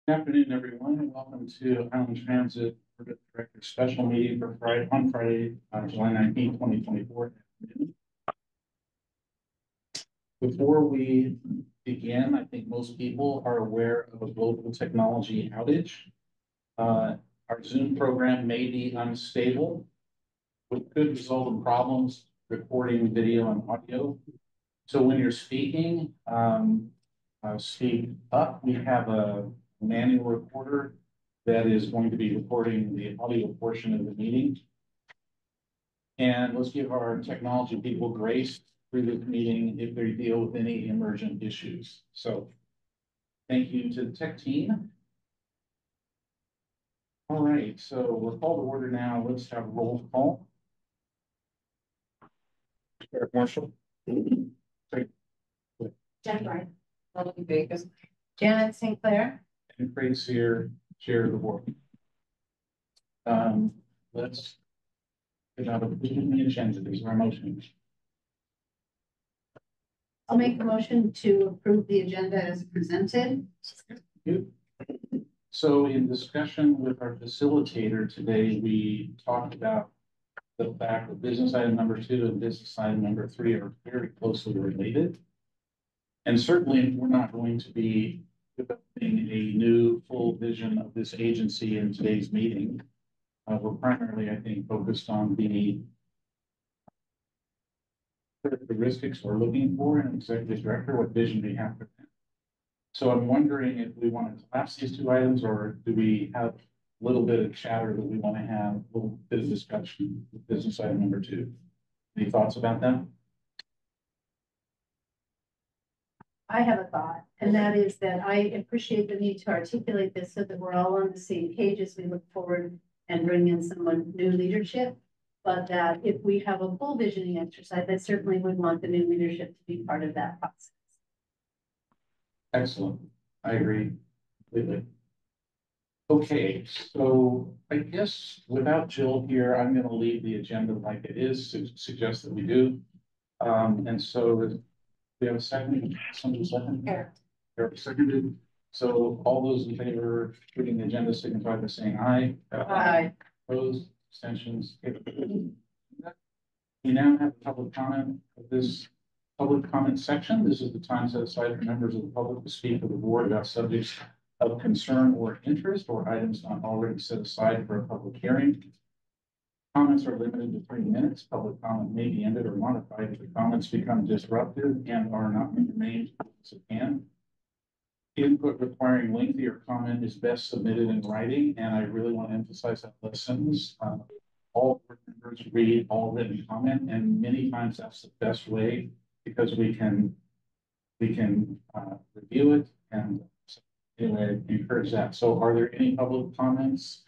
Good afternoon, everyone, and welcome to Island Transit Board of Directors special meeting for Friday, July 19th, 2024. Before we begin, I think most people are aware of a global technology outage. Our Zoom program may be unstable, which could result in problems recording video and audio. So when you're speaking, speak up. We have a manual recorder that is going to be recording the audio portion of the meeting. And let's give our technology people grace through this meeting if they deal with any emergent issues. So thank you to the tech team. All right, so we're called to order now. Let's have a roll call. Eric Marshall. Jen Wright, Vegas. Janet St. Clair. And Craig Sear, chair of the board. Let's get out of the agenda. These are our motions. I'll make a motion to approve the agenda as presented. So in discussion with our facilitator today, we talked about the fact that business item number 2 and business item number 3 are very closely related. And certainly we're not going to be developing a new full vision of this agency in today's meeting. We're primarily, I think, focused on the characteristics we're looking for in an executive director, what vision we have for them. So I'm wondering if we want to collapse these two items, or do we have a little bit of chatter that we want to have, a little bit of discussion with business item number 2. Any thoughts about that? I have a thought, and that is that I appreciate the need to articulate this so that we're all on the same page as we look forward and bring in someone new leadership. But that if we have a full visioning exercise, I certainly would want the new leadership to be part of that process. Excellent. I agree completely. Okay, so I guess without Jill here, I'm going to leave the agenda like it is, suggest that we do. And so we have a second, somebody second? Eric seconded. So all those in favor of putting the agenda signify by saying aye. Aye. Opposed, abstentions. We now have public comment of this public comment section. This is the time set aside for members of the public to speak to the board about subjects of concern or interest or items not already set aside for a public hearing. Comments are limited to 3 minutes. Public comment may be ended or modified if the comments become disruptive and are not remained as it can. Input requiring lengthier comment is best submitted in writing, and I really want to emphasize that last sentence. All board members read all written comment, and many times that's the best way because we can review it, and anyway, encourage that. So are there any public comments?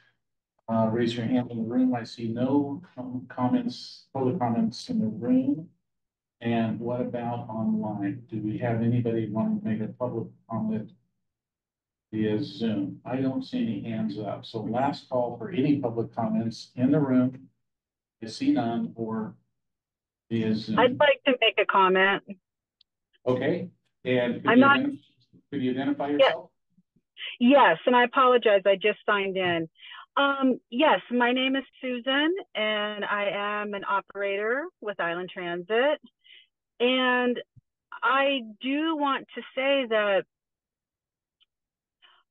Raise your hand in the room. I see no comments, public comments in the room. And what about online? Do we have anybody wanting to make a public comment via Zoom? I don't see any hands up. So last call for any public comments in the room. I see none, or via Zoom. I'd like to make a comment. Okay. And could you identify yourself? Yes, and I apologize. I just signed in. Yes, my name is Susan, and I am an operator with Island Transit. And I do want to say that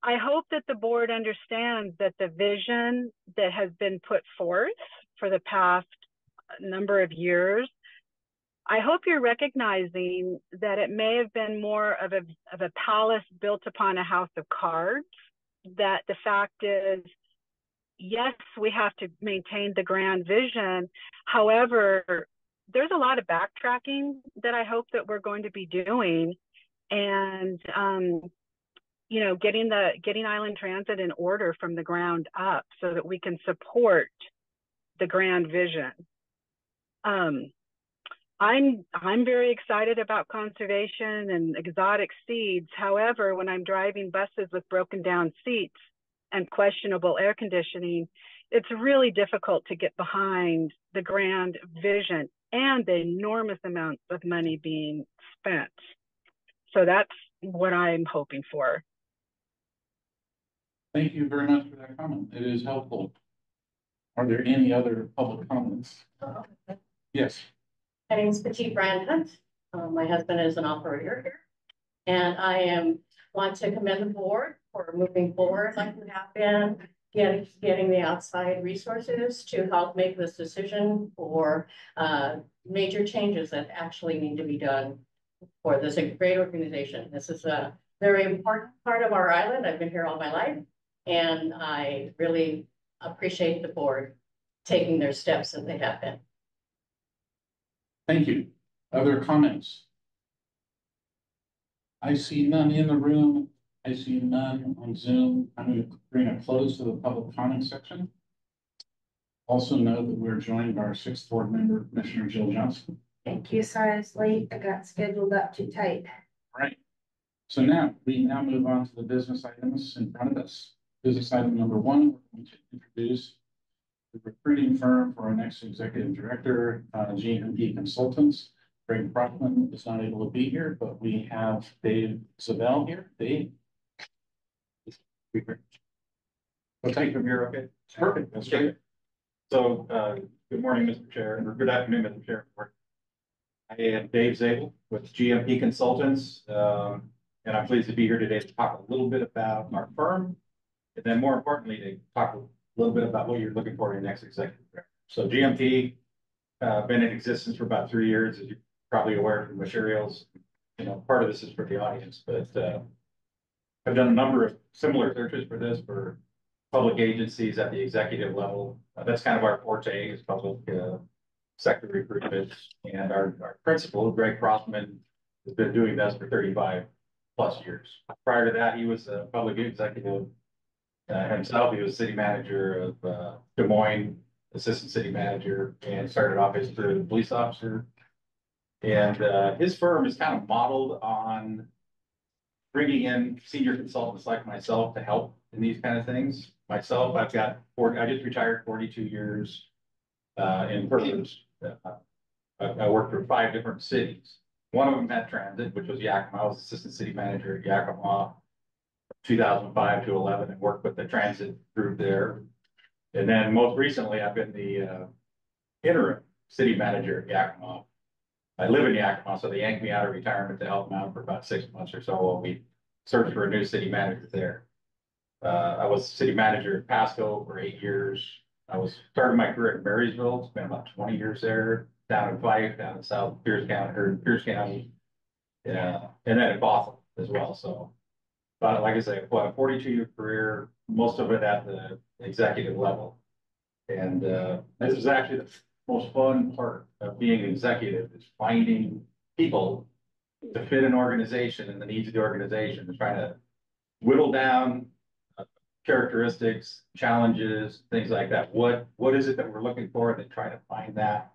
I hope that the board understands that the vision that has been put forth for the past number of years, I hope you're recognizing that it may have been more of a palace built upon a house of cards, that the fact is, yes, we have to maintain the grand vision. However, there's a lot of backtracking that I hope that we're going to be doing, and you know, getting Island Transit in order from the ground up so that we can support the grand vision. I'm very excited about conservation and exotic seeds. However, when I'm driving buses with broken down seats and questionable air conditioning, it's really difficult to get behind the grand vision and the enormous amounts of money being spent. So that's what I'm hoping for. Thank you very much for that comment. It is helpful. Are there any other public comments? Yes. My name is Petite Brandon. My husband is an operator here. And want to commend the board for moving forward like we have been, getting the outside resources to help make this decision for major changes that actually need to be done for this great organization. This is a very important part of our island. I've been here all my life, and I really appreciate the board taking their steps that they have been. Thank you. Other comments? I see none in the room. I see none on Zoom. I'm going to bring a close to the public comment section. Also know that we're joined by our 6th board member, Commissioner Jill Johnson. Thank you. Sorry I was late. I got scheduled up too tight. All right. So now we move on to the business items in front of us. Business item number 1, we're going to introduce the recruiting firm for our next executive director, GMP Consultants. Greg Brockman is not able to be here, but we have Dave Zabel here. Dave. I'll take from here, okay? Perfect. That's great. So, good morning, Mr. Chair, or good afternoon, Mr. Chair. I am Dave Zabel with GMP Consultants, and I'm pleased to be here today to talk a little bit about our firm, and then more importantly, to talk a little bit about what you're looking for in your next executive director. So GMP, been in existence for about 3 years, as you're probably aware from materials. You know, part of this is for the audience, but I've done a number of similar searches for this for public agencies at the executive level. That's kind of our forte is public sector recruitment. And our principal, Greg Crossman, has been doing this for 35+ years. Prior to that, he was a public executive himself. He was city manager of Des Moines, assistant city manager, and started off his career as a police officer. And his firm is kind of modeled on bringing in senior consultants like myself to help in these kind of things. Myself, I just retired 42 years in firms. I worked for 5 different cities. One of them had transit, which was Yakima. I was assistant city manager at Yakima 2005 to 11 and worked with the transit group there. And then most recently, I've been the interim city manager at Yakima. I live in Yakima, so they yanked me out of retirement to help them out for about 6 months or so while we searched for a new city manager there. I was city manager at Pasco for 8 years. I started my career in Marysville, spent about 20 years there, down in Fife, down in South Pierce County, yeah, and then in Bothell as well. So, but like I say, a 42-year career, most of it at the executive level. And this is actually the most fun part of being an executive is finding people to fit an organization and the needs of the organization and trying to whittle down characteristics, challenges, things like that. What is it that we're looking for, and then try to find that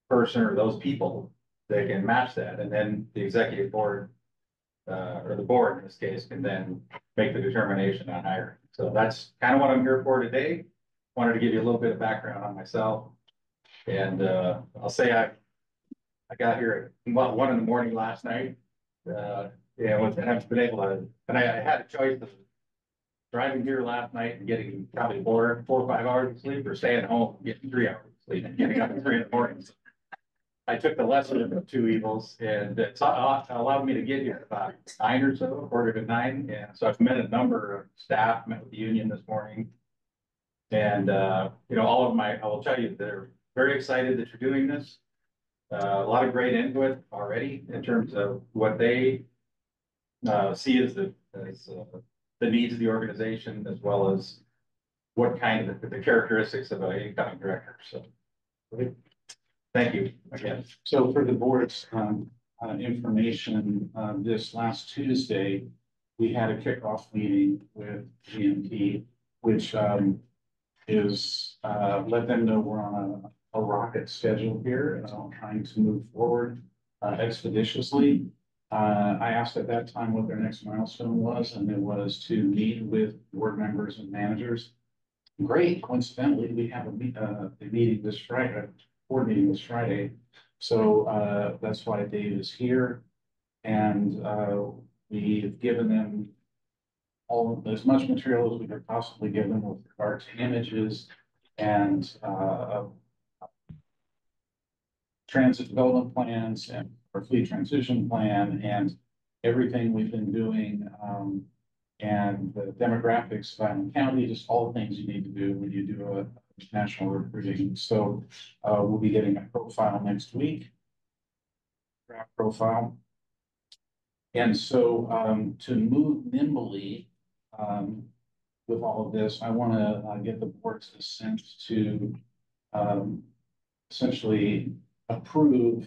person or those people that can match that. And then the executive board, or the board in this case, can then make the determination on hiring. So that's kind of what I'm here for today. Wanted to give you a little bit of background on myself. And I'll say I got here at about 1 a.m. last night. And I've been able to, and I had a choice of driving here last night and getting probably 4 or 5 hours of sleep, or staying home and getting 3 hours of sleep and getting up at 3 a.m. So I took the lesser of the 2 evils, and it allowed me to get here about 9 or so, 8:45. And so I've met a number of staff, met with the union this morning. And, you know, I will tell you, they're very excited that you're doing this. A lot of great input already in terms of what they see as the needs of the organization, as well as what kind of the characteristics of an incoming director. So thank you again. So for the board's information, this last Tuesday, we had a kickoff meeting with GMP, which is let them know we're on a rocket schedule here, and trying to move forward expeditiously. I asked at that time what their next milestone was, and it was to meet with board members and managers. Great, coincidentally, we have a meeting this Friday, board meeting this Friday. So that's why Dave is here. And we've given them all of as much material as we could possibly give them with regard to images and transit development plans and our fleet transition plan and everything we've been doing, and the demographics of Island County, just all the things you need to do when you do a national recruiting. So we'll be getting a profile next week, draft profile. And so to move nimbly with all of this, I want to get the board's assent to essentially approve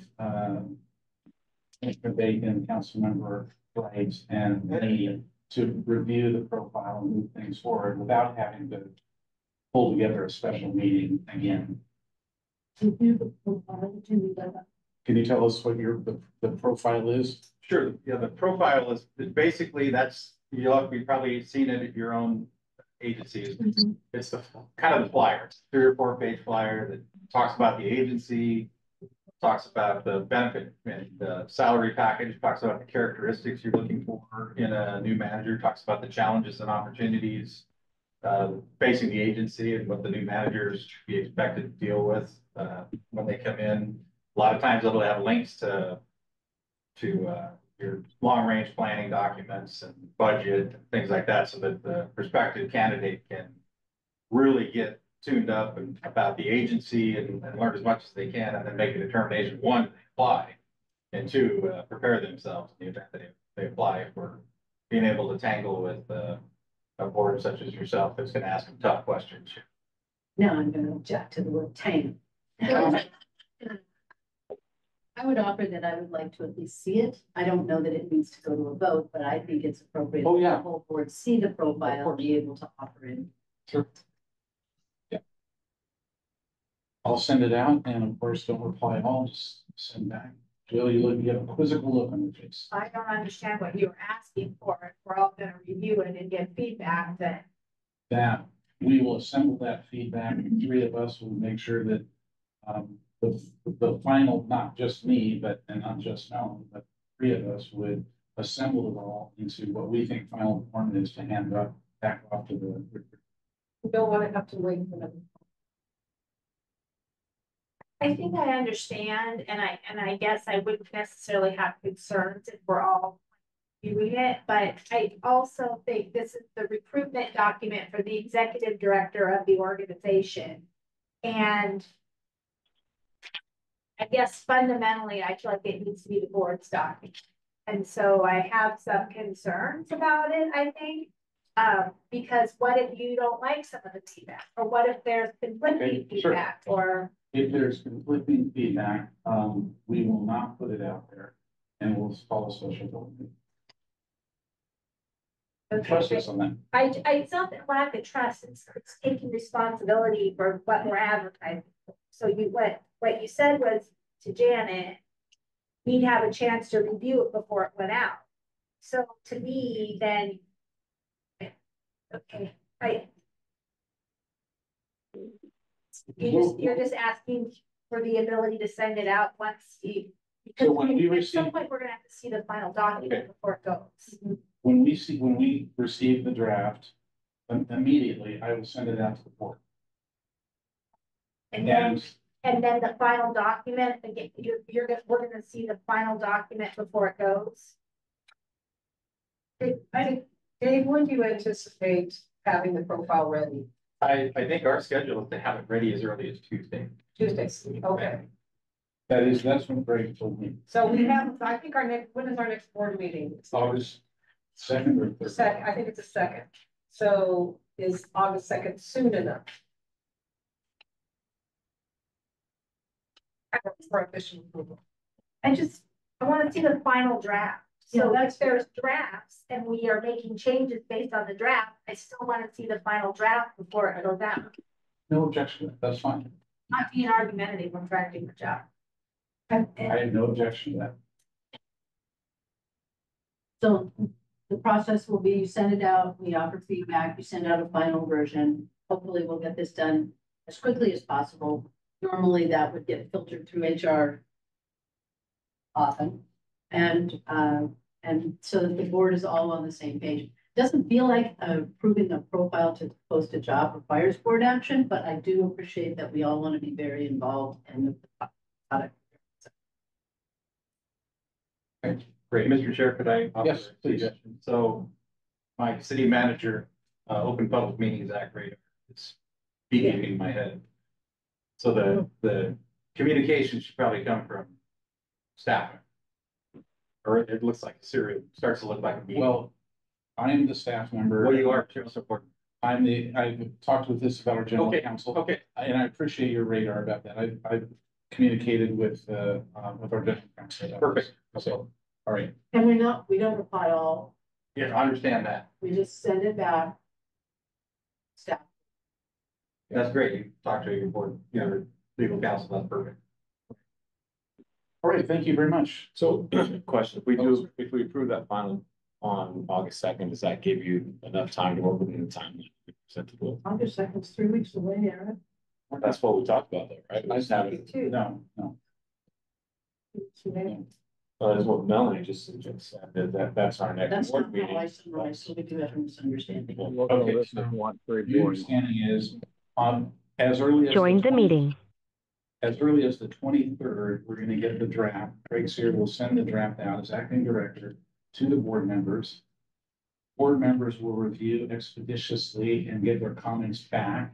Mr. Bacon, Councilmember Wright, and me to review the profile and move things forward without having to pull together a special meeting again. Can you tell us what the profile is? Sure. Yeah, the profile is basically you've probably seen it at your own agencies. It's the kind of the flyer, 3 or 4 page flyer that talks about the agency, talks about the benefit and the salary package, talks about the characteristics you're looking for in a new manager, talks about the challenges and opportunities facing the agency and what the new managers should be expected to deal with when they come in. A lot of times it'll have links to your long-range planning documents and budget and things like that, so that the prospective candidate can really get tuned up about the agency and learn as much as they can, and then make a determination, 1, they apply, and 2, prepare themselves in the event that they apply for being able to tangle with a board such as yourself that's going to ask them tough questions. Now I'm going to object to the word tangle. I would offer that I would like to at least see it. I don't know that it needs to go to a vote, but I think it's appropriate. Oh, yeah. The whole board see the profile and be able to offer it. Sure. Yeah. I'll send it out, and of course, don't reply at all, just send back. Jill, you have a quizzical look on your face. I don't understand what you were asking for. If we're all gonna review it and give feedback, then That we will assemble that feedback, 3 of us will make sure that the final, not just me, but and not just Melanie, but 3 of us would assemble it all into what we think final form is to hand up back off to the. We don't want to have to wait for them. I think I understand, and I guess I wouldn't necessarily have concerns if we're all viewing it, but I also think this is the recruitment document for the executive director of the organization. And I guess fundamentally, I feel like it needs to be the board's document. And so I have some concerns about it, I think. Because what if you don't like some of the feedback, or what if there's conflicting feedback, or If there's conflicting feedback, we will not put it out there, and we'll follow social board. Trust us on that. it's not that lack of trust, it's taking responsibility for what we're advertising. So what you said was to Janet, we'd have a chance to review it before it went out. So to me, then, okay, you're just asking for the ability to send it out once you. Because So when we at some receive, point, we're gonna have to see the final document before it goes. when we receive the draft, immediately, I will send it out to the board. And then the final document, again, we're gonna see the final document before it goes. I think, Dave, when do you anticipate having the profile ready? I think our schedule is to have it ready as early as Tuesday. Tuesday, okay. That's what Greg told me. So we have, I think when is our next board meeting? It's August 2nd or 3rd. Second, I think it's a 2nd. So is August 2nd soon enough? For official approval. I want to see the final draft. So if there's drafts and we are making changes based on the draft, I still want to see the final draft before it goes out. No objection, that's fine. Not being argumentative, I'm trying to do my job. I have no objection to that. So the process will be, you send it out, we offer feedback, you send out a final version. Hopefully we'll get this done as quickly as possible. Normally that would get filtered through HR often. And so that the board is all on the same page. doesn't feel like approving a profile to post a job requires board action, but I do appreciate that we all want to be very involved in the product. Great, Mr. Chair, could I offer Yes, a please. suggestion? So my city manager, Open Public Meetings Act radar is beeping in my head. So the communication should probably come from staff. Or it looks like a serial, starts to look like a meeting. Well, I'm the staff member. Well, you are, Chair, support. I've talked with this about our general Okay, counsel. okay. And I appreciate your radar about that. I've communicated with our general counsel. Perfect. So, all right. And we don't reply all, Yeah, I understand that. we just send it back. Staff. That's great. You talked to your board, legal counsel, that's perfect. All right, thank you very much. So, question, if we approve that final on August 2nd, does that give you enough time to work within the time that we presented with? August 2nd's 3 weeks away, Aaron. That's what we talked about though, right? I Just having, No. that's what Melanie just suggested, that's our next That's board not how I meeting. summarize, so we do have a misunderstanding. Okay, so your understanding is, as early as. Join the meeting. As early as the 23rd, we're gonna get the draft. Craig Sear will send the draft out as acting director to the board members. Board members will review expeditiously and get their comments back.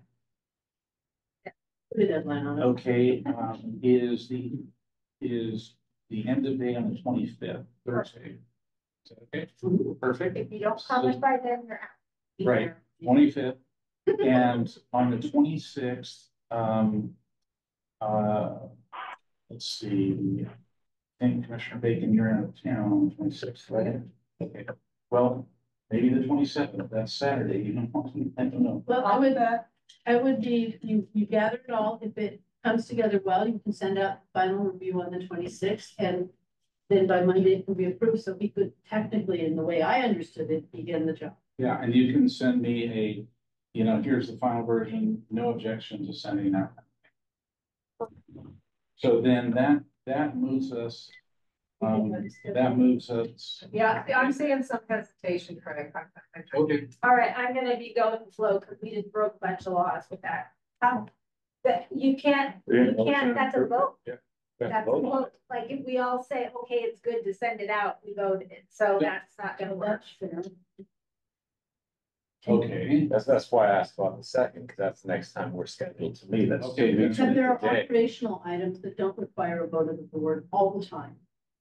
Put a deadline on it. Okay, is the end of day on the 25th, Thursday. Is that okay? Perfect. If you don't comment by then, you're out. Right, 25th. And on the 26th, let's see. I think Commissioner Bacon, you're out of town on the 26th, right? Okay, well, maybe the 27th, that's Saturday, you know, I don't know. Well, I would be, you gather it all, if it comes together well, you can send out final review on the 26th, and then by Monday it can be approved, so he could technically, in the way I understood it, begin the job. Yeah, and you can send me here's the final version, no objection to sending that. So then that moves us, Yeah, I'm seeing some hesitation, Craig. Okay. All right, I'm gonna be going slow because we just broke a bunch of laws with that. But you can't, that's a vote. Yeah. That's a vote. Like if we all say, okay, it's good to send it out, we voted it. So that's not gonna work. Okay. That's why I asked about the second, because that's the next time we're scheduled to meet. That's Okay, 2 weeks But from there are today. operational items that don't require a vote of the board all the time,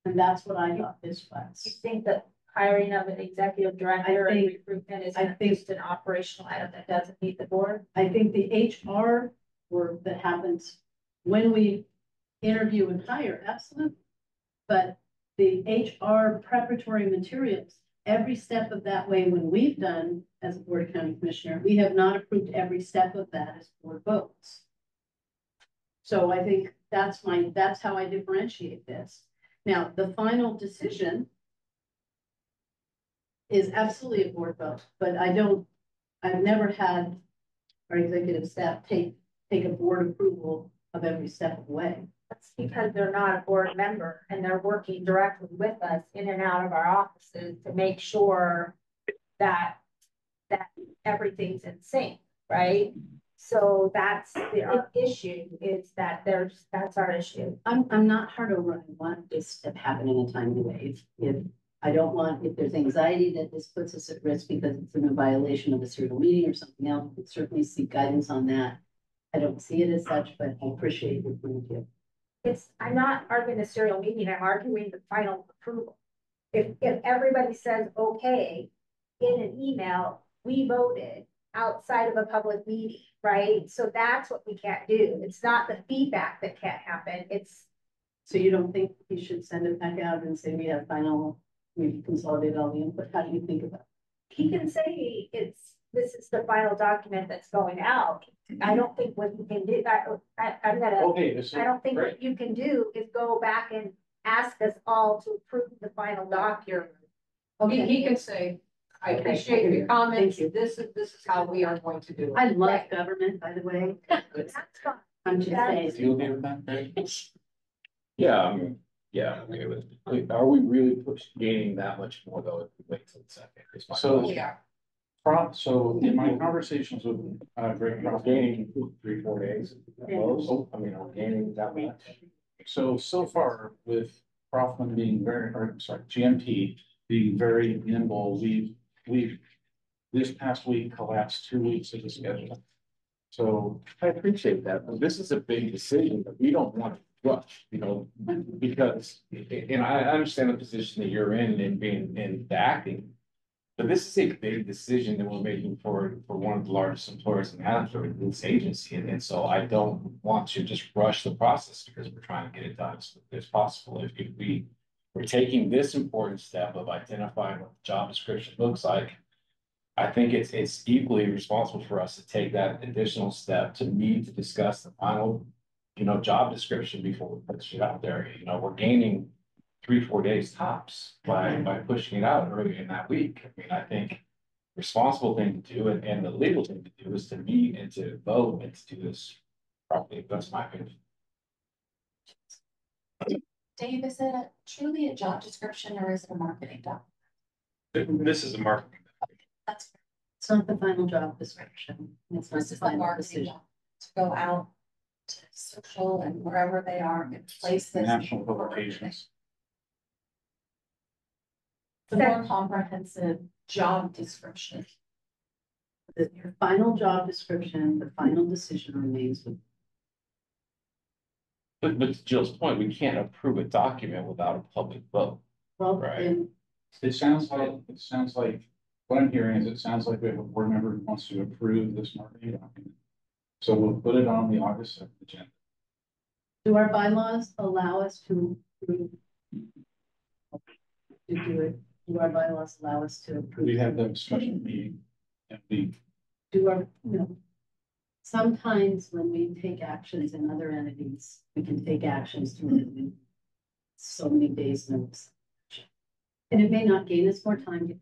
and that's what I thought this You was. think that hiring of an executive director I and think- recruitment is I think- just an operational item that doesn't meet the board? I think the HR work that happens when we interview and hire, absolutely. But the HR preparatory materials, every step of that way, when we've done as a board of county commissioner, we have not approved every step of that as board votes. So I think that's how I differentiate this. Now, the final decision is absolutely a board vote, but I've never had our executive staff take a board approval of every step of the way. That's because they're not a board member and they're working directly with us in and out of our offices to make sure that everything's in sync, right? So that's our issue is that that's our issue. I'm not hard over. I want this to happen in a timely way. If there's anxiety that this puts us at risk because it's in a violation of a serial meeting or something else, we'd certainly seek guidance on that. I don't see it as such, but I appreciate your point of view. I'm not arguing the serial meeting, I'm arguing the final approval. If everybody says, okay, in an email, we voted outside of a public meeting, right? So that's what we can't do. It's not the feedback that can't happen. So you don't think you should send it back out and say we have final, we've consolidated all the input? How do you think about it? He can say this is the final document that's going out. I don't think what you can do, Okay. I don't think what you can do is go back and ask us all to approve the final document. He can say, I appreciate your comments. This is how we are going to do it. I love government, by the way. That's fine. I'm just saying. You okay with that, Craig? Yeah, I'm okay with it. Are we really gaining that much more though if we wait till the second? Is my So- question. Yeah. So in my conversations with, Greg We're Croft, gaining 3-4 days at most. I mean, we're gaining that much. so far with Kaufman being very, or sorry, GMP being very nimble, we've this past week collapsed 2 weeks of the schedule. So I appreciate that, but this is a big decision that we don't want to rush, you know, because, and I understand the position that you're in being in the acting. But this is a big decision that we're making for one of the largest employers in this agency. And so I don't want to just rush the process because we're trying to get it done as quickly as possible. If we're taking this important step of identifying what the job description looks like, I think it's equally responsible for us to take that additional step to meet to discuss the final, job description before we put shit out there. You know, we're gaining 3-4 days tops by pushing it out early in that week. I mean, I think responsible thing to do and the legal thing to do is to meet and to vote and to do this properly. That's my opinion. Dave, is it truly a job description or is it a marketing doc? This is a marketing. That's It's not the final job description. It's not this the is the final marketing decision. doc to go out to social and wherever they are and place this. national publications. The more comprehensive job description. Your final job description, the final decision remains with. But to Jill's point, we can't approve a document without a public vote. Well, Right. then It sounds like, what I'm hearing is it sounds like we have a board member who wants to approve this marketing document. So we'll put it on the August 7th agenda. do our bylaws allow us to approve? To do it? Do our bylaws allow us to approve? We have the special meeting and we, Do our, sometimes when we take actions in other entities, we can take actions to so many days notice. And it may not gain us more time.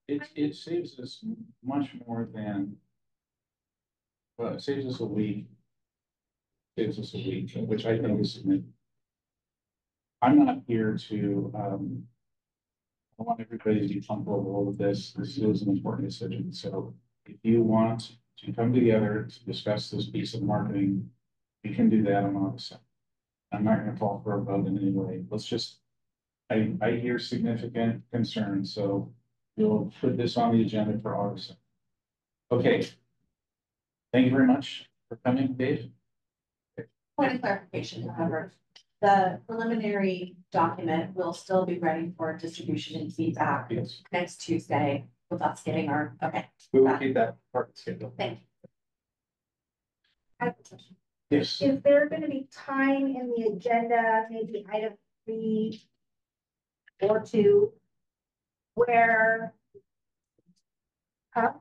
it saves us much more than, well, it saves us a week. Saves us a week, which I think is significant. I'm not here to, I want everybody to be comfortable with this. This is an important decision. So if you want to come together to discuss this piece of marketing, we can do that on August 7th. I'm not going to call for a vote in any way. Let's just, I hear significant concerns, so we'll put this on the agenda for August 7th. Okay. Thank you very much for coming, Dave. Point of clarification, however, the preliminary document will still be ready for distribution and feedback Yes. next Tuesday with us getting our, okay. We will keep that part of the schedule. Thank you. I have a question. Yes. Is there gonna be time in the agenda, maybe item 3 or 2, where? Huh?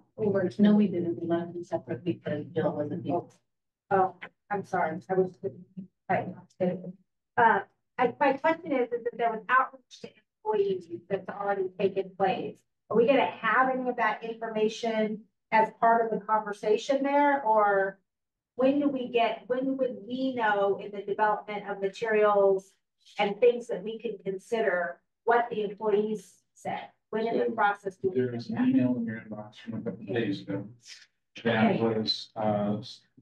No, we didn't. We left them separate because Bill wasn't here. Oh, I'm sorry, I was. Right. My question is that there was outreach to employees that's already taken place. Are we gonna have any of that information as part of the conversation there, or when would we know in the development of materials and things that we can consider what the employees said? When in the process do we? There was an email in your inbox from a couple of days ago. That was,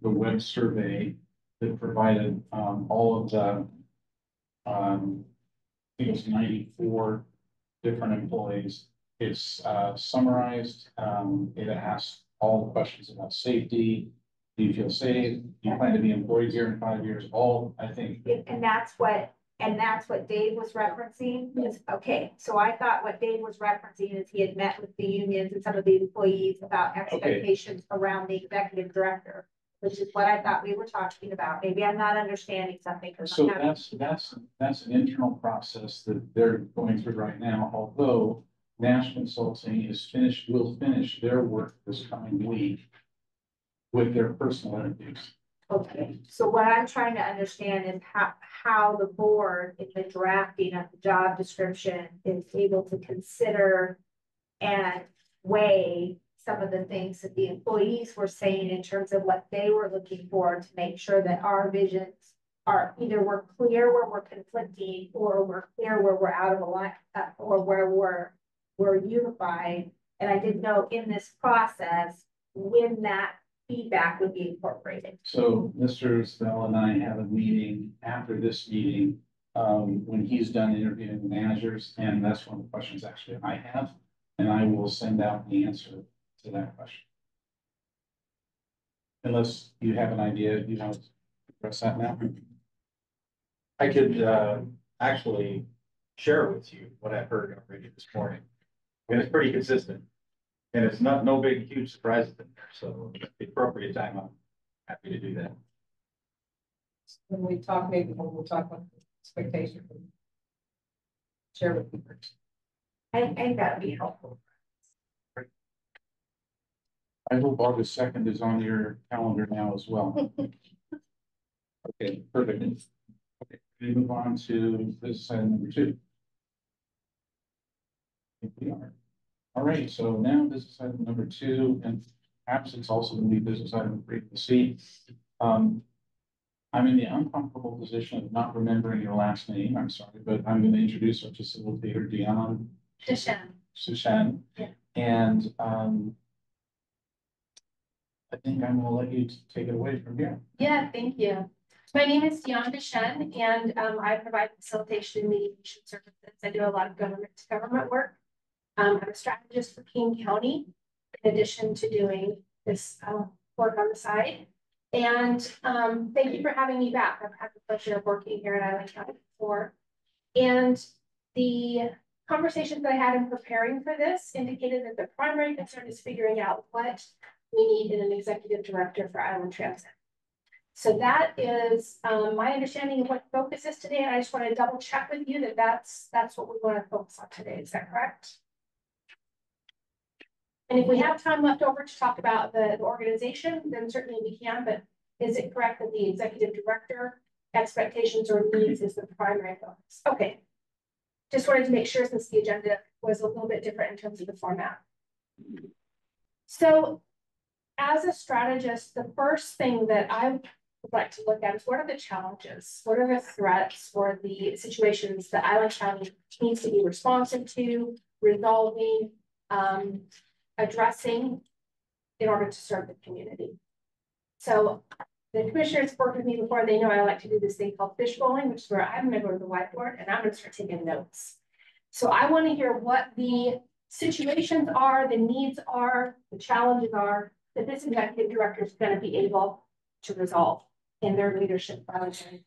the web survey that provided, all of the, I think it's 94 different employees. It's, summarized, it asks all the questions about safety. Do you feel safe? Do you plan to be employed here in 5 years? All, I think. And that's what Dave was referencing. Is okay, so I thought what Dave was referencing is he had met with the unions and some of the employees about expectations around the executive director, which is what I thought we were talking about. Maybe I'm not understanding something. So that's an internal process that they're going through right now, although Nash Consulting will finish their work this coming week with their personal interviews. Okay, so what I'm trying to understand is how the board in the drafting of the job description is able to consider and weigh some of the things that the employees were saying in terms of what they were looking for to make sure that our visions are either we're clear where we're conflicting, or we're clear where we're out of alignment, or where we're unified. And I didn't know in this process when that feedback would be incorporated. So Mr. Snell and I have a meeting after this meeting, when he's done interviewing the managers, and that's one of the questions actually I have, and I will send out the answer to that question. Unless you have an idea, you know, to address that now. I could, actually share with you what I've heard already this morning. And it's pretty consistent. And it's not, no big, huge surprises in there, so at the appropriate time, I'm happy to do that. When we talk, maybe when we'll talk about expectation. Share with people. I think that would be helpful. I hope August 2nd is on your calendar now as well. Okay, perfect. Okay, we move on to business item number 2. I think we are. All right, so now business item number 2, and perhaps it's also going to be business item 3C. I'm in the uncomfortable position of not remembering your last name. I'm sorry, but I'm going to introduce our facilitator, Dion Sushan. Yeah. And I think I'm going to let you take it away from here. Yeah, thank you. My name is Dion Deshen, and I provide facilitation and mediation services. I do a lot of government to government work. I'm a strategist for King County, in addition to doing this work on the side. And thank you for having me back. I've had the pleasure of working here in Island County before. And the conversations that I had in preparing for this indicated that the primary concern is figuring out what we need in an executive director for Island Transit. So that is my understanding of what focus is today. And I just want to double check with you that that's what we want to focus on today. Is that correct? And if we have time left over to talk about the organization, then certainly we can, but is it correct that the executive director expectations or needs is the primary focus? Okay. Just wanted to make sure, since the agenda was a little bit different in terms of the format. So as a strategist, the first thing that I would like to look at is what are the challenges? What are the threats or the situations that Island County needs to be responsive to, resolving, addressing in order to serve the community. So the commissioners worked with me before. They know I like to do this thing called fishbowling, which is where I'm going to go to the whiteboard and I'm going to start taking notes. So I want to hear what the situations are, the needs are, the challenges are that this executive director is going to be able to resolve in their leadership function.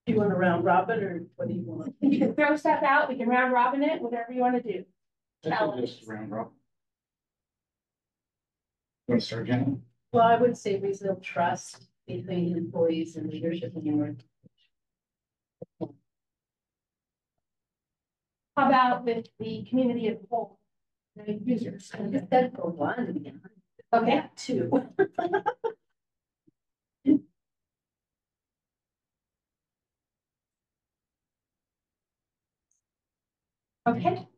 Do you want to round robin, or what do you want? You can throw stuff out. We can round robin it, whatever you want to do. Just round robin. You want to start, Jenna? Well, I would say reasonable trust between employees and leadership in your. How about with the community as a whole? The users. That for one. Okay. 2. Okay.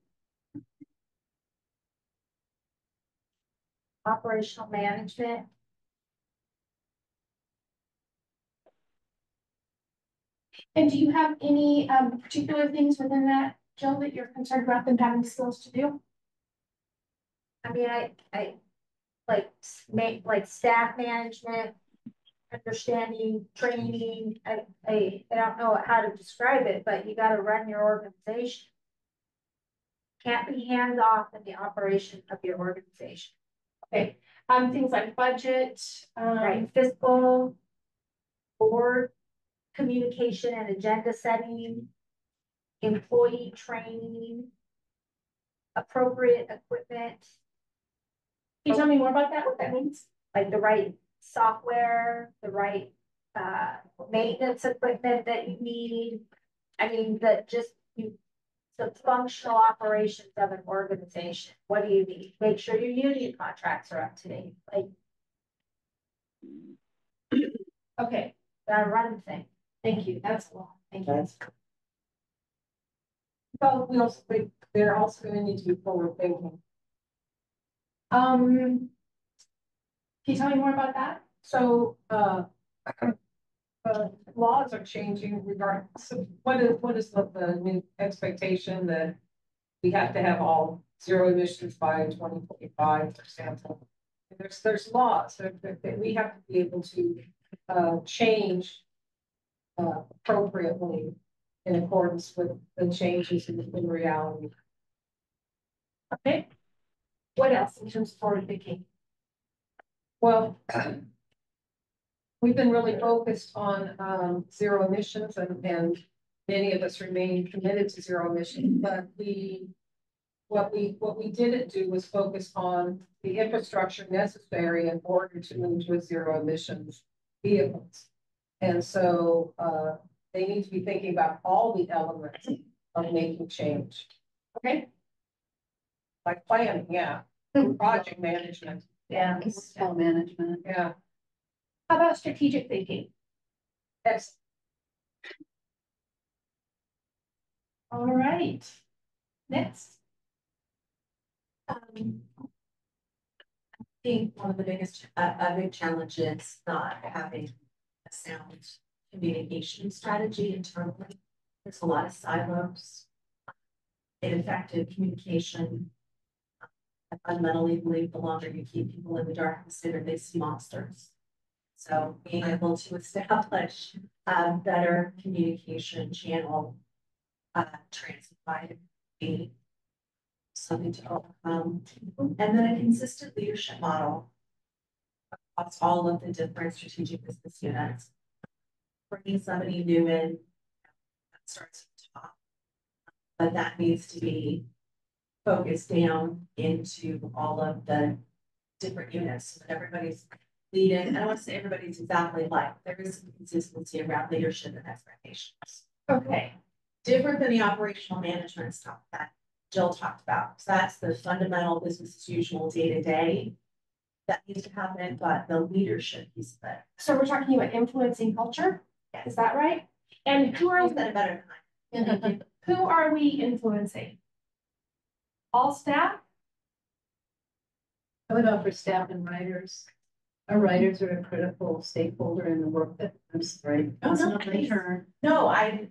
Operational management. And do you have any particular things within that, Jill, that you're concerned about them having skills to do? I mean, I like staff management, understanding, training. I don't know how to describe it, but you got to run your organization. Can't be hands off in the operation of your organization. Okay. Things like budget, Right, fiscal, board communication and agenda setting, employee training, appropriate equipment, Can you tell me more about that, what that means? like the right software, the right maintenance equipment that you need. I mean, the functional operations of an organization. What do you need? Make sure your union contracts are up to date. Like, Okay, gotta run the thing. thank you. That's a lot. Thank you. So they're also going to need to be forward thinking. Can you tell me more about that? So laws are changing regarding, so what is the new expectation that we have to have all zero emissions by 2045, for example? There's laws that we have to be able to change appropriately in accordance with the changes in reality. Okay. What else in terms of forward thinking? Well, we've been really focused on zero emissions, and many of us remain committed to zero emissions, but what we didn't do was focus on the infrastructure necessary in order to move to a zero emissions vehicles. And so they need to be thinking about all the elements of making change. Okay. Like planning, yeah. Project management. Yeah, school management. Yeah. How about strategic thinking? That's All right. Next. I think one of the biggest, a big challenge is not having a sound communication strategy internally. There's a lot of silos. Ineffective communication. I fundamentally believe the longer you keep people in the dark, the sooner they see monsters. So being able to establish a better communication channel, transified be something to overcome. And then a consistent leadership model across all of the different strategic business units. Bringing somebody new in, that starts at the top, but that needs to be focused down into all of the different units so that everybody's leading. I don't want to say everybody's exactly like, there is some consistency around leadership and expectations. Okay. Different than the operational management stuff that Jill talked about. So that's the fundamental business as usual day to day that needs to happen, but the leadership piece of it. So we're talking about influencing culture. Yes. Is that right? And who are You've done it better than I did. who are we influencing? All staff? I would offer staff and writers. Our writers are a critical stakeholder in the work that, I'm sorry. Oh, It's no, not my please. turn. No, I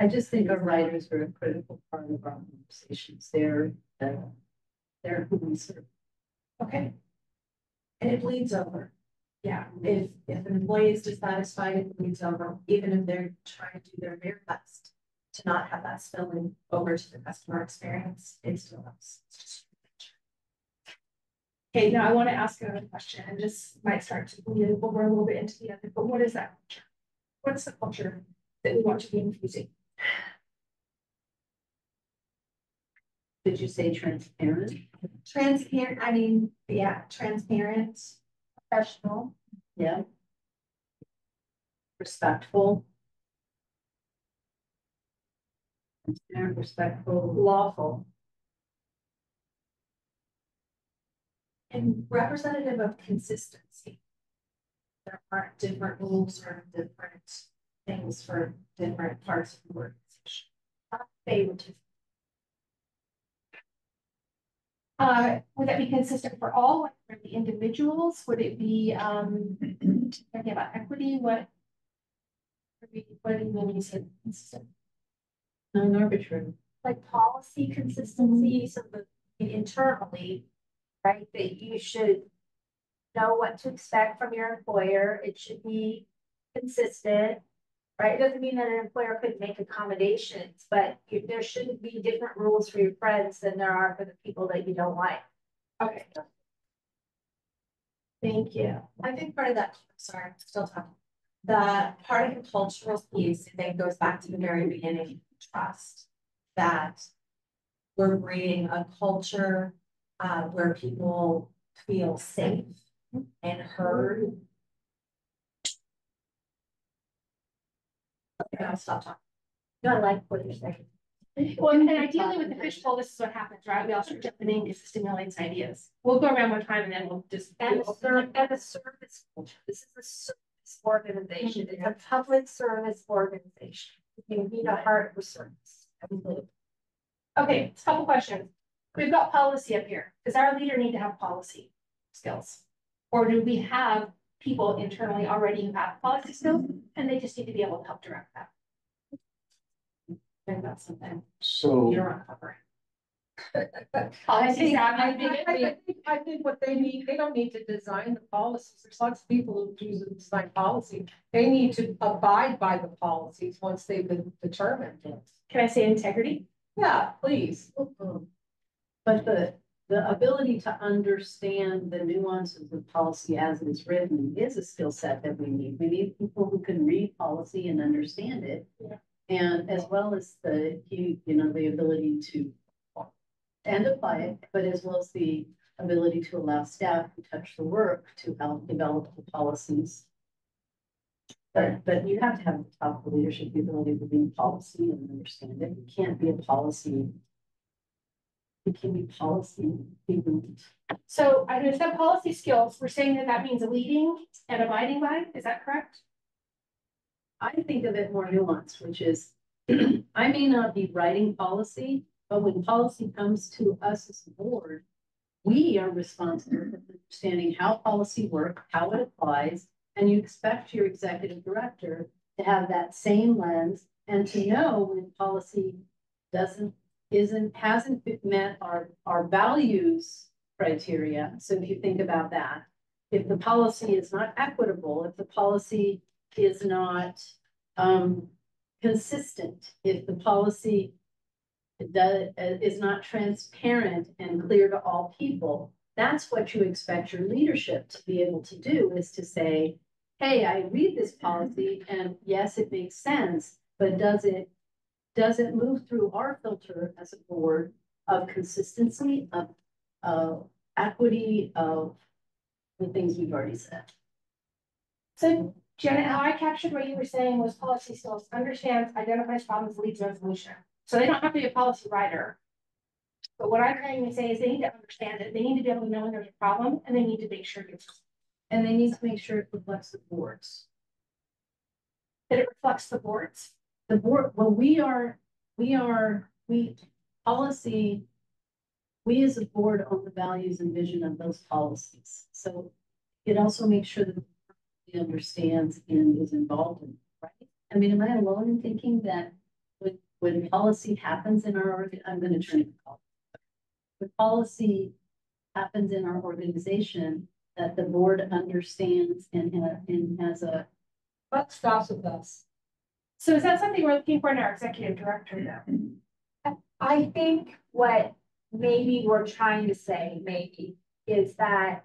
just think our writers are a critical part of our conversations. They're who we serve. Okay. and it bleeds over. Yeah, if an employee is dissatisfied, it bleeds over, even if they're trying to do their very best to not have that spilling over to the customer experience, it still does. It's just. Okay, now I want to ask another question, and this might start to bleed over a little bit into the other, but what is that culture? What's the culture that we want to be infusing? Did you say transparent? Transparent, I mean, yeah, transparent, professional. Yeah. Respectful. Transparent, respectful, lawful. And representative of consistency. There aren't different rules or different things for different parts of the organization. Not favoritism. Would that be consistent for all, like for the individuals? Would it be thinking about equity? What do you mean when you say consistent? Non-arbitrary. Like policy consistency, so that internally, right, that you should know what to expect from your employer. It should be consistent, right? It doesn't mean that an employer couldn't make accommodations, but there shouldn't be different rules for your friends than there are for the people that you don't like. Okay. Thank you. I think part of that, sorry, I'm still talking. The part of the cultural piece, I think, goes back to the very beginning, trust. That we're breeding a culture where people feel safe and heard. Okay, I'll stop talking. No, I like what you're saying. Well, and ideally with the fishbowl, this is what happens, right? We all start jumping in because it stimulates ideas. We'll go around one time and then we'll just. And a service culture. This is a service organization. It's a public service organization. You need a heart for service. Okay, a couple questions. We've got policy up here. Does our leader need to have policy? skills? Or do we have people internally already who have policy skills and they just need to be able to help direct that? I think that's something So. you're uncovering. I think- I think what they need, they don't need to design the policies. There's lots of people who choose to design policy. They need to abide by the policies once they've been determined. Can I say integrity? Yeah, please. But the ability to understand the nuances of policy as it is written is a skill set that we need. We need people who can read policy and understand it. Yeah. And as well as the ability to and apply it, but as well as the ability to allow staff who touch the work to help develop the policies. But you have to have the top of the leadership, the ability to read policy and understand it. It can't be a policy. It can be policy ignorant. So I understand policy skills. We're saying that that means leading and abiding by. Is that correct? I think of it more nuanced, which is I may not be writing policy, but when policy comes to us as a board, we are responsible for understanding how policy works, how it applies, and you expect your executive director to have that same lens and to know when policy hasn't met our values criteria. So if you think about that, if the policy is not equitable, if the policy is not consistent, if the policy is not transparent and clear to all people, that's what you expect your leadership to be able to do, is to say, hey, I read this policy and yes, it makes sense, but does it move through our filter as a board of consistency, of equity, of the things we've already said. So Janet, how I captured what you were saying was policy skills understands, identifies problems, leads resolution. So they don't have to be a policy writer. But what I'm trying to say is they need to understand it. They need to be able to know when there's a problem and they need to make sure and they need to make sure it reflects the boards. That it reflects the boards. The board, well, we policy, we as a board own the values and vision of those policies. So it also makes sure that he understands and is involved in it, right? I mean, am I alone in thinking that when policy happens in our, I'm going to turn it off. When policy happens in our organization, that the board understands and has a. What stops with us? So is that something we're looking for in our executive director though? I think what maybe we're trying to say is that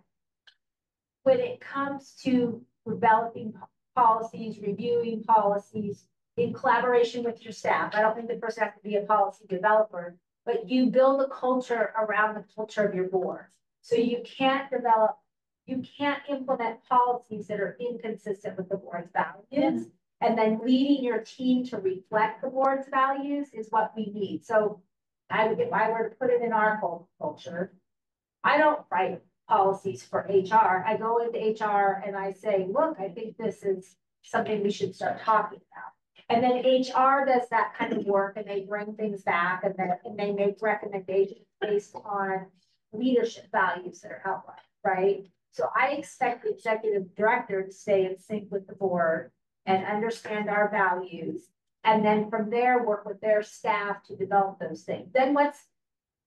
when it comes to developing policies, reviewing policies in collaboration with your staff, I don't think the person has to be a policy developer, but you build a culture around the culture of your board. So you can't implement policies that are inconsistent with the board's values. And then leading your team to reflect the board's values is what we need. So if I were to put it in our culture, I don't write policies for HR. I go into HR and I say, look, I think this is something we should start talking about. And then HR does that kind of work and they bring things back and they make recommendations based on leadership values that are outlined, right? So I expect the executive director to stay in sync with the board and understand our values. And then from there, work with their staff to develop those things. And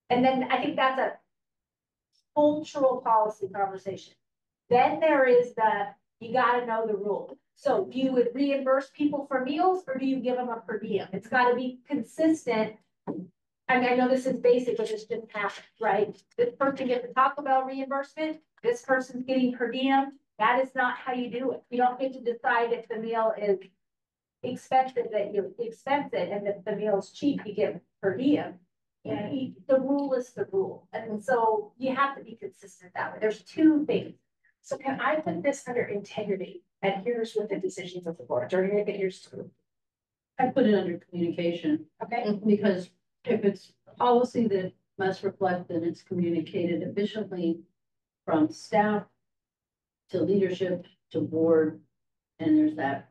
then I think that's a cultural policy conversation. Then there is you gotta know the rule. So do you would reimburse people for meals or do you give them a per diem? It's gotta be consistent. I mean, I know this is basic, but this didn't happen, right? This person gets the Taco Bell reimbursement. This person's getting per diem. That is not how you do it. You don't get to decide if the meal is expensive, that you expense it, and if the meal is cheap, you get per diem. You know, the rule is the rule. And so you have to be consistent that way. There's two things. So can I put this under integrity? And here's what the decisions of the board, or here's two. I put it under communication. Okay. Because if it's a policy that must reflect that it's communicated efficiently from staff to leadership to board, and there's that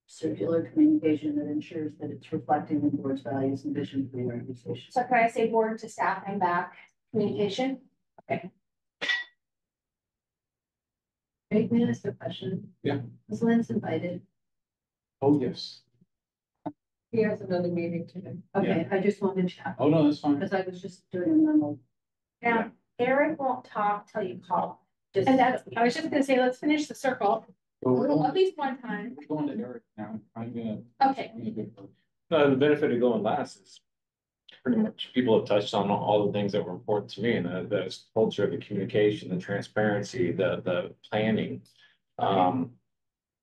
circular communication that ensures that it's reflecting the board's values and vision for the organization. So can I say board to staff and back communication? Okay. Craig, may I ask a question? Yeah. Was Lance invited? Oh, yes. He has another meeting today. Okay, I just wanted to check, Oh, no, that's fine. because I was just doing a normal. Now, Eric won't talk till you call. Just And that's, I was just gonna say, let's finish the circle, So we're at going, least one time. we're going to Eric now. I'm gonna. Okay. I'm gonna go The benefit of going last is pretty much people have touched on all the things that were important to me, and the culture, the communication, the transparency, the planning.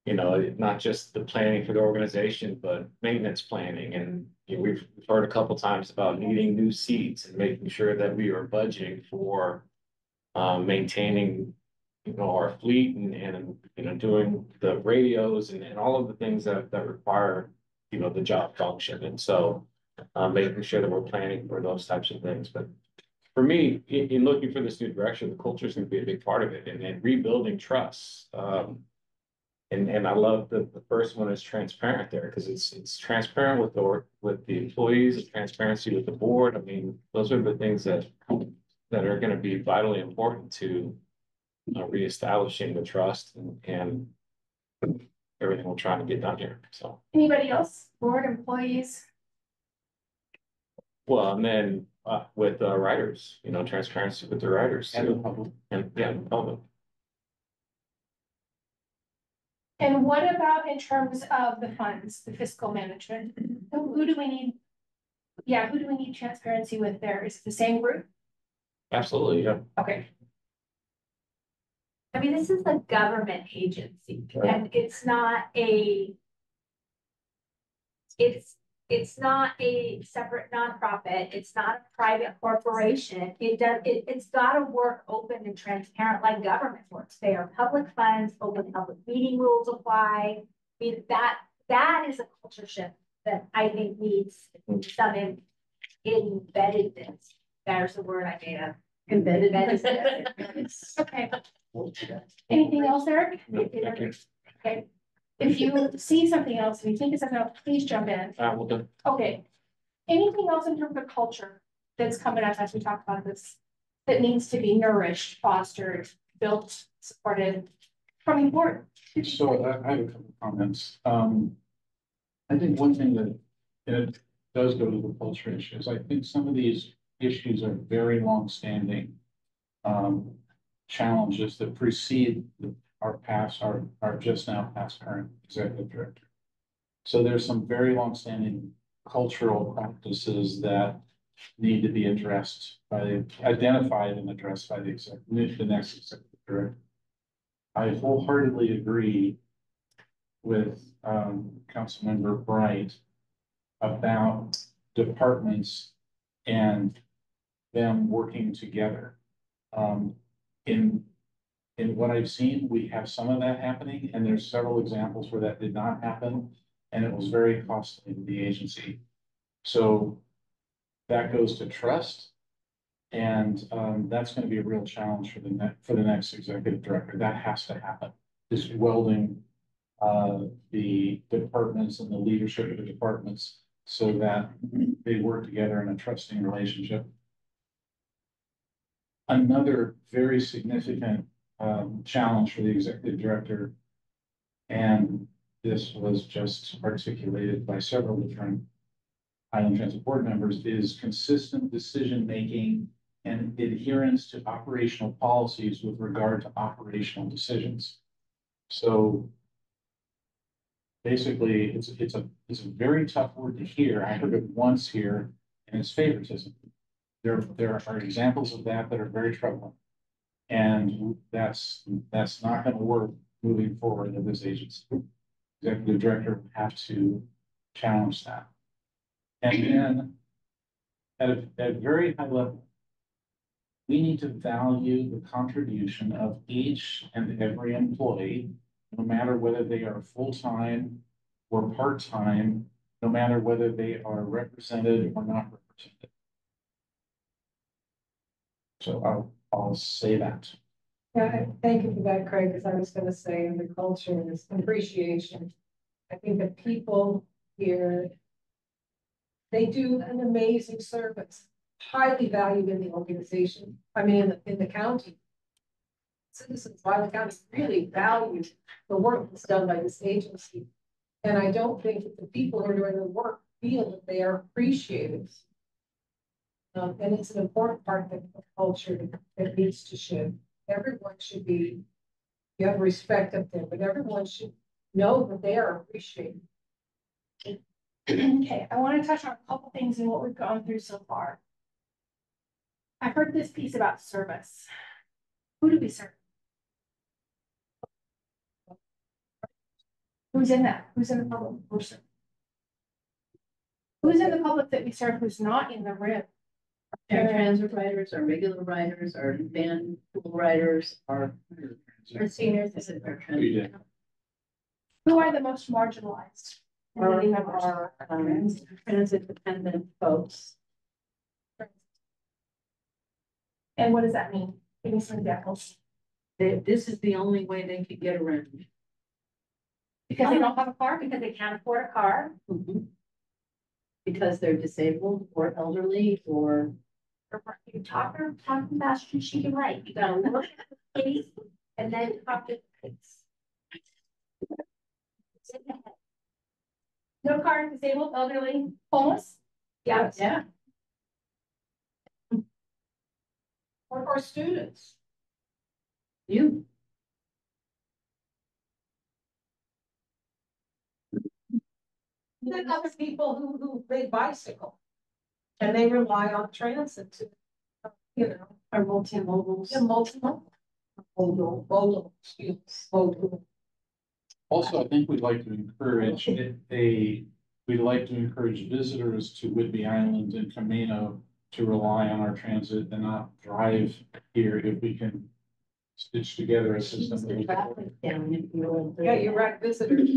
You know, not just the planning for the organization, but maintenance planning. And you know, we've heard a couple times about needing new seats and making sure that we are budgeting for maintaining, you know, our fleet and you know, doing the radios and all of the things that require, you know, the job function. And so making sure that we're planning for those types of things. But for me, in looking for this new direction, the culture is going to be a big part of it, and rebuilding trust. And I love the first one is transparent there, because it's transparent with the employees, it's transparency with the board. I mean, those are the things that are going to be vitally important to reestablishing the trust and everything we're trying to get done here. So, Anybody else, board employees? well, and then with writers, you know, transparency with the writers and the too, public. and yeah, the public. And what about in terms of the funds, the fiscal management? Who do we need? Yeah, who do we need transparency with there? Is it the same group? Absolutely, yeah. Okay. I mean, this is a government agency Right. and it's not a separate nonprofit. It's not a private corporation. It's gotta work open and transparent like government works. They are public funds, open public meeting rules apply. I mean, that is a culture shift that I think needs some embeddedness. There's the word I made up. Embedded. Okay. Anything else, Eric? No, thank you. Okay. If you see something else, if you think of something else, please jump in. Well done. Okay. Anything else in terms of culture that's coming up as we talk about this, that needs to be nourished, fostered, built, supported from the board? So I have a couple of comments. I think one thing that, and it does go to the culture issues. I think some of these issues are very long-standing challenges that precede our just now past current executive director. So there's some very long-standing cultural practices that need to be identified and addressed by the next executive director. I wholeheartedly agree with Councilmember Bright about departments and them working together. In what I've seen, we have some of that happening, and there's several examples where that did not happen, and it was very costly to the agency. So that goes to trust, and that's going to be a real challenge for the next executive director. That has to happen. Is welding the departments and the leadership of the departments so that they work together in a trusting relationship. Another very significant challenge for the executive director, and this was just articulated by several different Highland Transit Board members, is consistent decision-making and adherence to operational policies with regard to operational decisions. So basically, it's a very tough word to hear. I heard it once here, and it's favoritism. There are examples of that are very troubling. And that's not going to work moving forward in this agency. Executive director would have to challenge that. And then at a very high level, we need to value the contribution of each and every employee, no matter whether they are full-time or part-time, no matter whether they are represented or not represented. So I'll say that. Yeah, thank you for that, Craig, because I was gonna say in the culture is appreciation. I think the people here, they do an amazing service, highly valued in the organization, I mean, in the county. citizens of Riley County really value the work that's done by this agency. And I don't think that the people who are doing the work feel that they are appreciated. And it's an important part of the culture that needs to shift. Everyone should be, you have respect up there, but everyone should know that they are appreciated. Okay, I want to touch on a couple things in what we've gone through so far. I heard this piece about service. Who do we serve? Who's in that? Who's in the public person? Who's in the public that we serve who's not in the room? Our transit riders, our regular riders, our van pool riders, our seniors, this is our transit. Who are the most marginalized? Community members. Our transit dependent folks. And what does that mean? Give me some examples. This is the only way they could get around. Because they don't have a car? Because they can't afford a car. Because they're disabled or elderly or. You talk fast and she can write. You gotta look at the face and then talk to the face. No car, disabled, elderly, homeless? Yeah. Yeah. Or students. You. Then other people who they bicycle. And they rely on transit to, you know. Our multi-mobiles. Yeah, multiple. Modal, Also, I think we'd like to encourage we'd like to encourage visitors to Whidbey Island and Camino to rely on our transit and not drive here if we can stitch together a system. that we can- Yeah, you're right, visitors.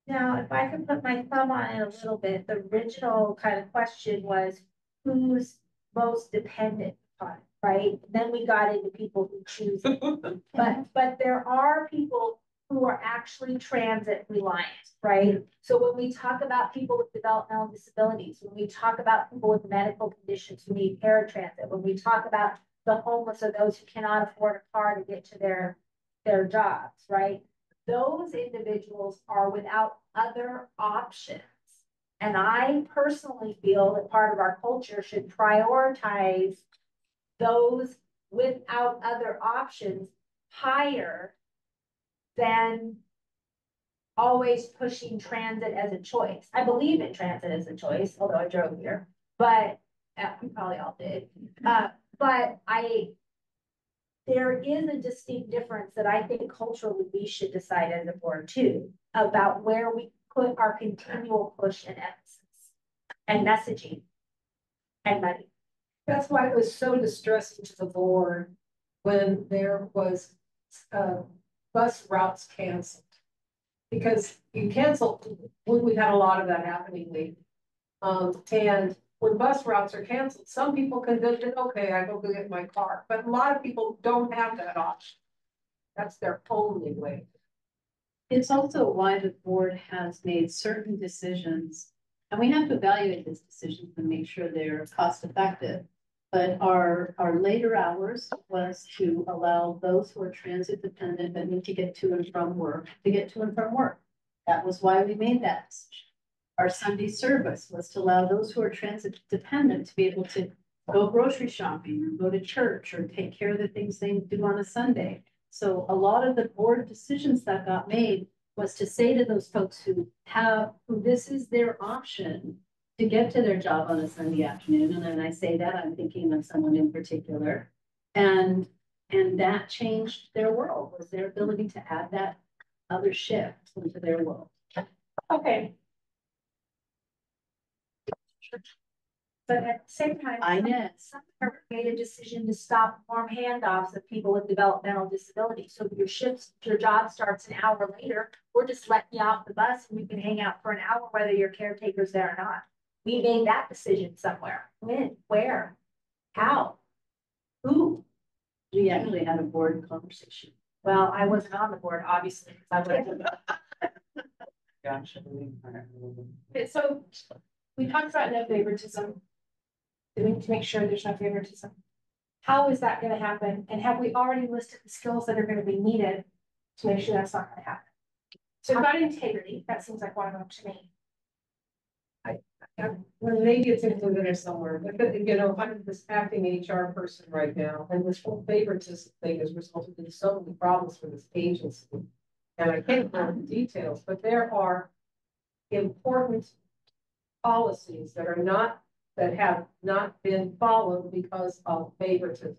Now, if I could put my thumb on it a little bit, the original kind of question was who's most dependent upon, it, right? Then we got into people who choose it. But there are people who are actually transit reliant, right? So when we talk about people with developmental disabilities, when we talk about people with medical conditions who need paratransit, when we talk about the homeless or those who cannot afford a car to get to their jobs, right? Those individuals are without other options. And I personally feel that part of our culture should prioritize those without other options higher than always pushing transit as a choice. I believe in transit as a choice, although I drove here, but we probably all did. But there is a distinct difference that I think culturally we should decide as a board too, about where we put our continual push and emphasis and messaging and money. That's why it was so distressing to the board when there was bus routes canceled. Because you canceled, we've had a lot of that happening lately. And when bus routes are canceled, some people can go, okay, I go get my car, but a lot of people don't have that option. That's their only way. It's also why the board has made certain decisions, and we have to evaluate these decisions and make sure they're cost effective. But our later hours was to allow those who are transit dependent that need to get to and from work, to get to and from work. That was why we made that decision. Our Sunday service was to allow those who are transit dependent to be able to go grocery shopping or go to church or take care of the things they do on a Sunday. So a lot of the board decisions that got made was to say to those folks who this is their option to get to their job on a Sunday afternoon. And when I say that, I'm thinking of someone in particular. And that changed their world, was their ability to add that other shift into their world. Okay. But at the same time, some made a decision to stop warm handoffs of people with developmental disabilities. So your job starts an hour later, we're just letting you off the bus and you can hang out for an hour, whether your caretaker's there or not. We made that decision somewhere. When, where, how, who? We actually had a board conversation. Well, I wasn't on the board, obviously, because I wasn't. Gotcha. Okay, so we talked about no favoritism. Do we need to make sure there's no favoritism? How is that gonna happen? And have we already listed the skills that are gonna be needed to make sure that's not gonna happen? So we've got integrity, that seems like one of them to me. Well, maybe it's included there somewhere, but you know, I'm this acting HR person right now, and this whole favoritism thing has resulted in so many problems for this agency. And I can't go into details, but there are important policies that have not been followed because of favoritism.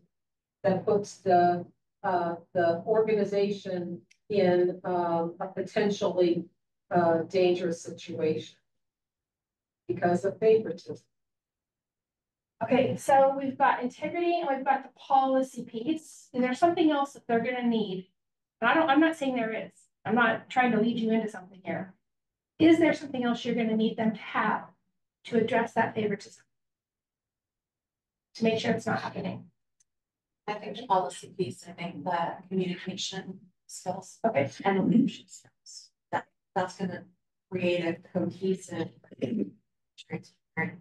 That puts the organization in a potentially dangerous situation because of favoritism. Okay, so we've got integrity and we've got the policy piece. Is there something else that they're gonna need? And I'm not saying there is. I'm not trying to lead you into something here. Is there something else you're gonna need them to have to address that favoritism? To make sure it's not happening. I think the policy piece, I think the communication skills. Okay. And the leadership skills. That's gonna create a cohesive, transparent.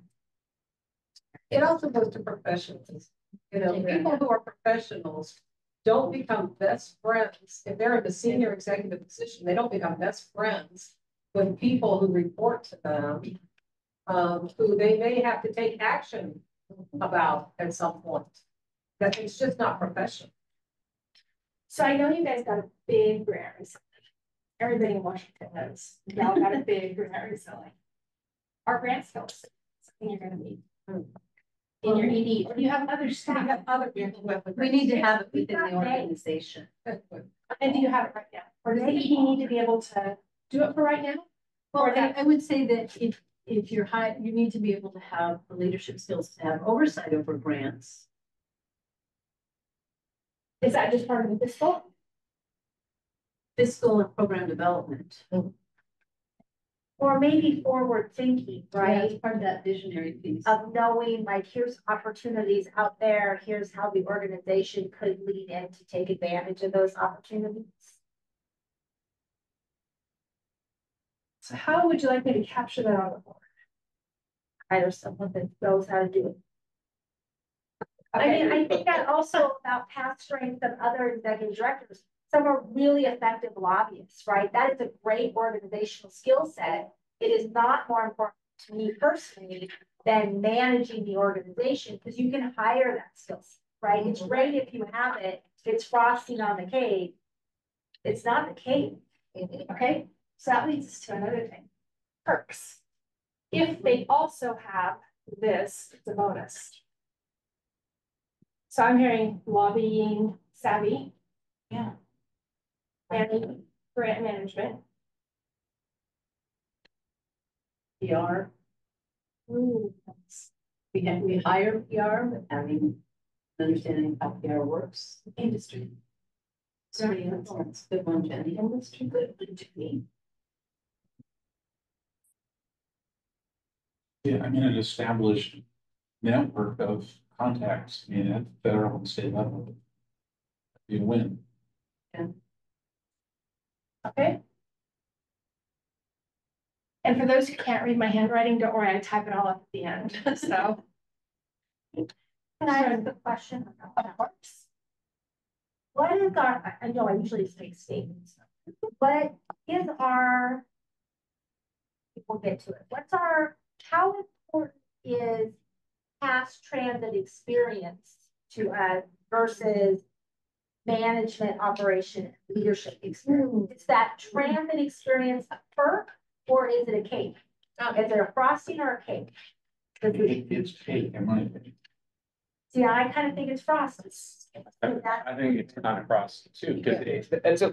It also goes to professionals. You know, people who are professionals don't become best friends. If they're in the senior executive position, they don't become best friends with people who report to them, who they may have to take action about at some point. That it's just not professional. So I know you guys got a big grant recently. Everybody in Washington knows. Y'all got a big grant recently. Our grant skills, something you're gonna need. In your ED, or do you have other staff? We have other people with. We need to have it within the organization. And do you have it right now? Or does the ED need to be able to do it for right now? Well, Or that- I would say that if you're high, you need to be able to have the leadership skills to have oversight over grants. Is that just part of the fiscal? Fiscal and program development. Or maybe forward thinking, Yeah, right? it's part of that visionary piece. Of knowing like, here's opportunities out there, here's how the organization could lean in to take advantage of those opportunities. So how would you like me to capture that on the board? Hire someone that knows how to do it. I Okay. mean, I think that also about past strengths of other executive directors. Some are really effective lobbyists, right? That is a great organizational skill set. It is not more important to me personally than managing the organization, because you can hire that skill set, right? It's great if you have it, it's frosting on the cake. It's not the cake. Okay, so that leads us to another thing. Perks. If they also have this, it's a bonus. So I'm hearing lobbying savvy. Yeah. And grant management. PR. We hire PR, but having understanding how PR works, industry. So yeah, that's a good one, Jenny. Industry, good one to me. Yeah, I mean, an established network of contacts, you know, at the federal and state level. You win. Okay. And for those who can't read my handwriting, don't worry, I type it all up at the end, so. Can I ask a question? Of course. What is our, I know I usually just make statements. What is our? We'll get to it. What's our, how important is past transit experience to us versus management, operation, leadership experience? Is that transit experience a perk or is it a cake? Is it a frosting or a cake? It's cake, in my opinion. See, I kind of think it's frosting. I think it's kind of cross too, because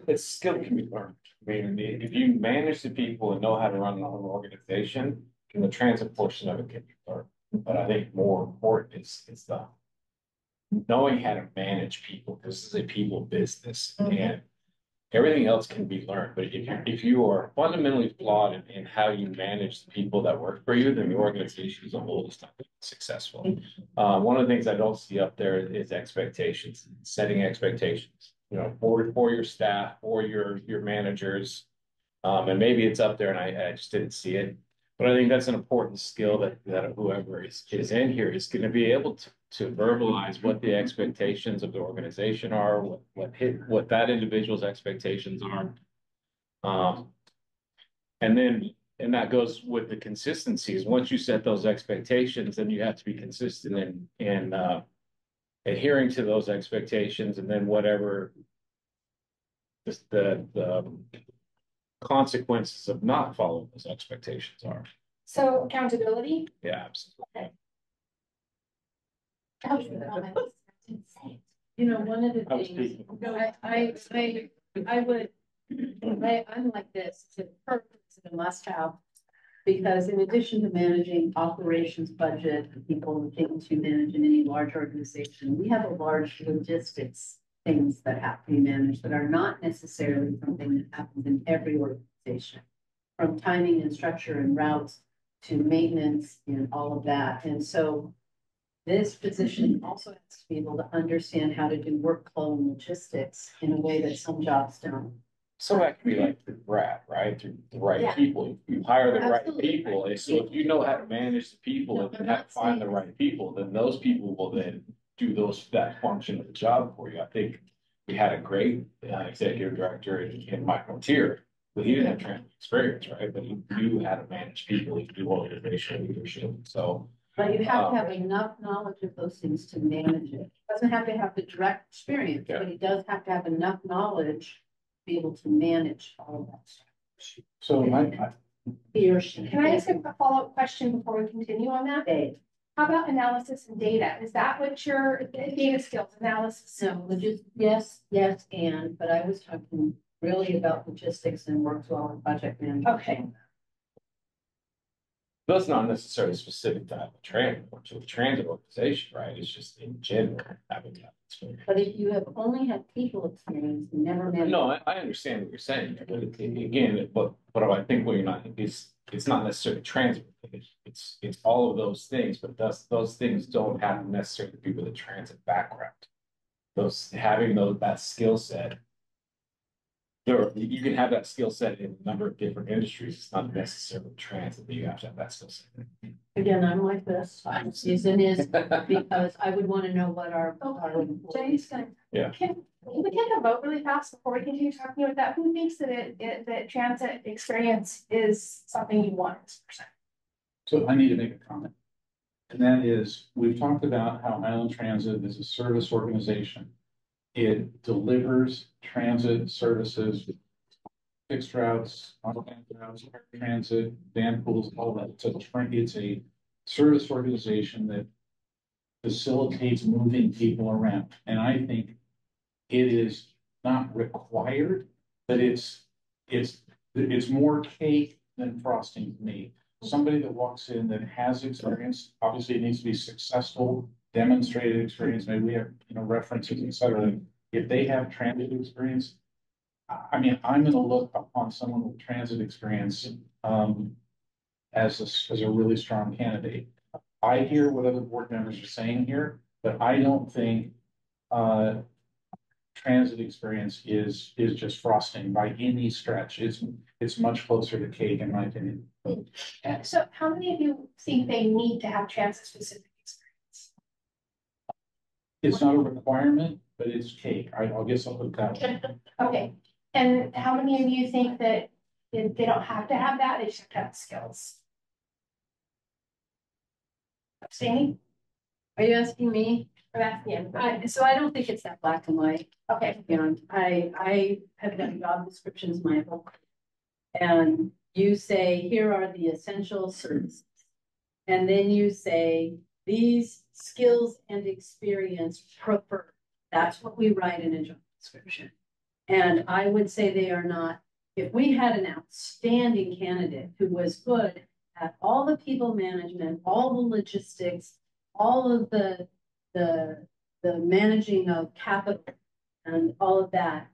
it's skill can be learned. I mean, if you manage the people and know how to run an organization, then the transit portion of it can be learned. But I think more important is the knowing how to manage people. This is a people business, and everything else can be learned. But if you are fundamentally flawed in how you manage the people that work for you, then the organization as a whole is not successful. One of the things I don't see up there is expectations, setting expectations, you know, for your staff, for your managers. And maybe it's up there and I just didn't see it. But I think that's an important skill that whoever is in here is going to be able to verbalize what the expectations of the organization are, what that individual's expectations are. And then, and that goes with the consistencies. Once you set those expectations, then you have to be consistent in adhering to those expectations, and then whatever the consequences of not following those expectations are. So accountability. Yeah, absolutely. You know, one of the I was things, speaking. I'm like this, it's a purpose, it's a must have. Because in addition to managing operations budget, and people and things you manage in any large organization, we have a large logistics things that have to be managed that are not necessarily something that happens in every organization. From timing and structure and routes to maintenance and all of that. And so this position also has to be able to understand how to do workflow and logistics in a way that some jobs don't. So that could be like the Brad, right? Through the right Yeah. people. You hire the right Absolutely. people. And so if you know how to manage the people No, and I'm how to not find the saying- right people, then those people will then do that function of the job for you. I think we had a great executive director in Mike Montier, but he didn't have training experience, right? But he knew how to manage people, he knew organizational leadership. So But you have to have enough knowledge of those things to manage it. Doesn't have to have the direct experience, Yeah. but he does have to have enough knowledge to be able to manage all of that stuff. So He or she. Can I ask a follow-up question before we continue on that? Dave. How about analysis and data? Is that what your data skills analysis? No, yes, but I was talking really about logistics and workflow and project management. Okay. that's not necessarily specific to have a transit organization, right? It's just in general having that experience. But if you have only had people experience, you never managed. No, I understand what you're saying, but again, but I think what you're not, it's not necessarily transit. It's all of those things, but those things don't have to necessarily be with a transit background. That skill set. You can have that skill set in a number of different industries. It's not necessarily transit that you have to have that skill set. Again, I'm like this, season is, because I would want to know what our. Jenny's gonna. Yeah. Can we take a vote really fast before we continue talking about that? Who thinks that that transit experience is something you want? So I need to make a comment. And that is, we've talked about how Island Transit is a service organization. It delivers transit services, fixed routes, on-demand routes, transit, van pools, all that. It's a service organization that facilitates moving people around. And I think it is not required, but it's more cake than frosting to me. Somebody that walks in that has experience, obviously it needs to be successful, demonstrated experience. Maybe we have, references, et cetera. If they have transit experience, I mean, I'm going to look upon someone with transit experience as a really strong candidate. I hear what other board members are saying here, but I don't think transit experience is just frosting by any stretch. It's much closer to cake, in my opinion. So how many of you think they need to have transit specific experience? It's not a requirement, but it's cake. I'll guess I'll put that one. Okay, and how many of you think that they don't have to have that, they just have to have the skills? Abstaining? Are you asking me? Or that's the end. So I don't think it's that black and white. Okay, I have done job descriptions my whole career. And you say, here are the essential services. And then you say, these skills and experience preferred. That's what we write in a job description. And I would say they are not, if we had an outstanding candidate who was good at all the people management, all the logistics, all of the managing of capital and all of that.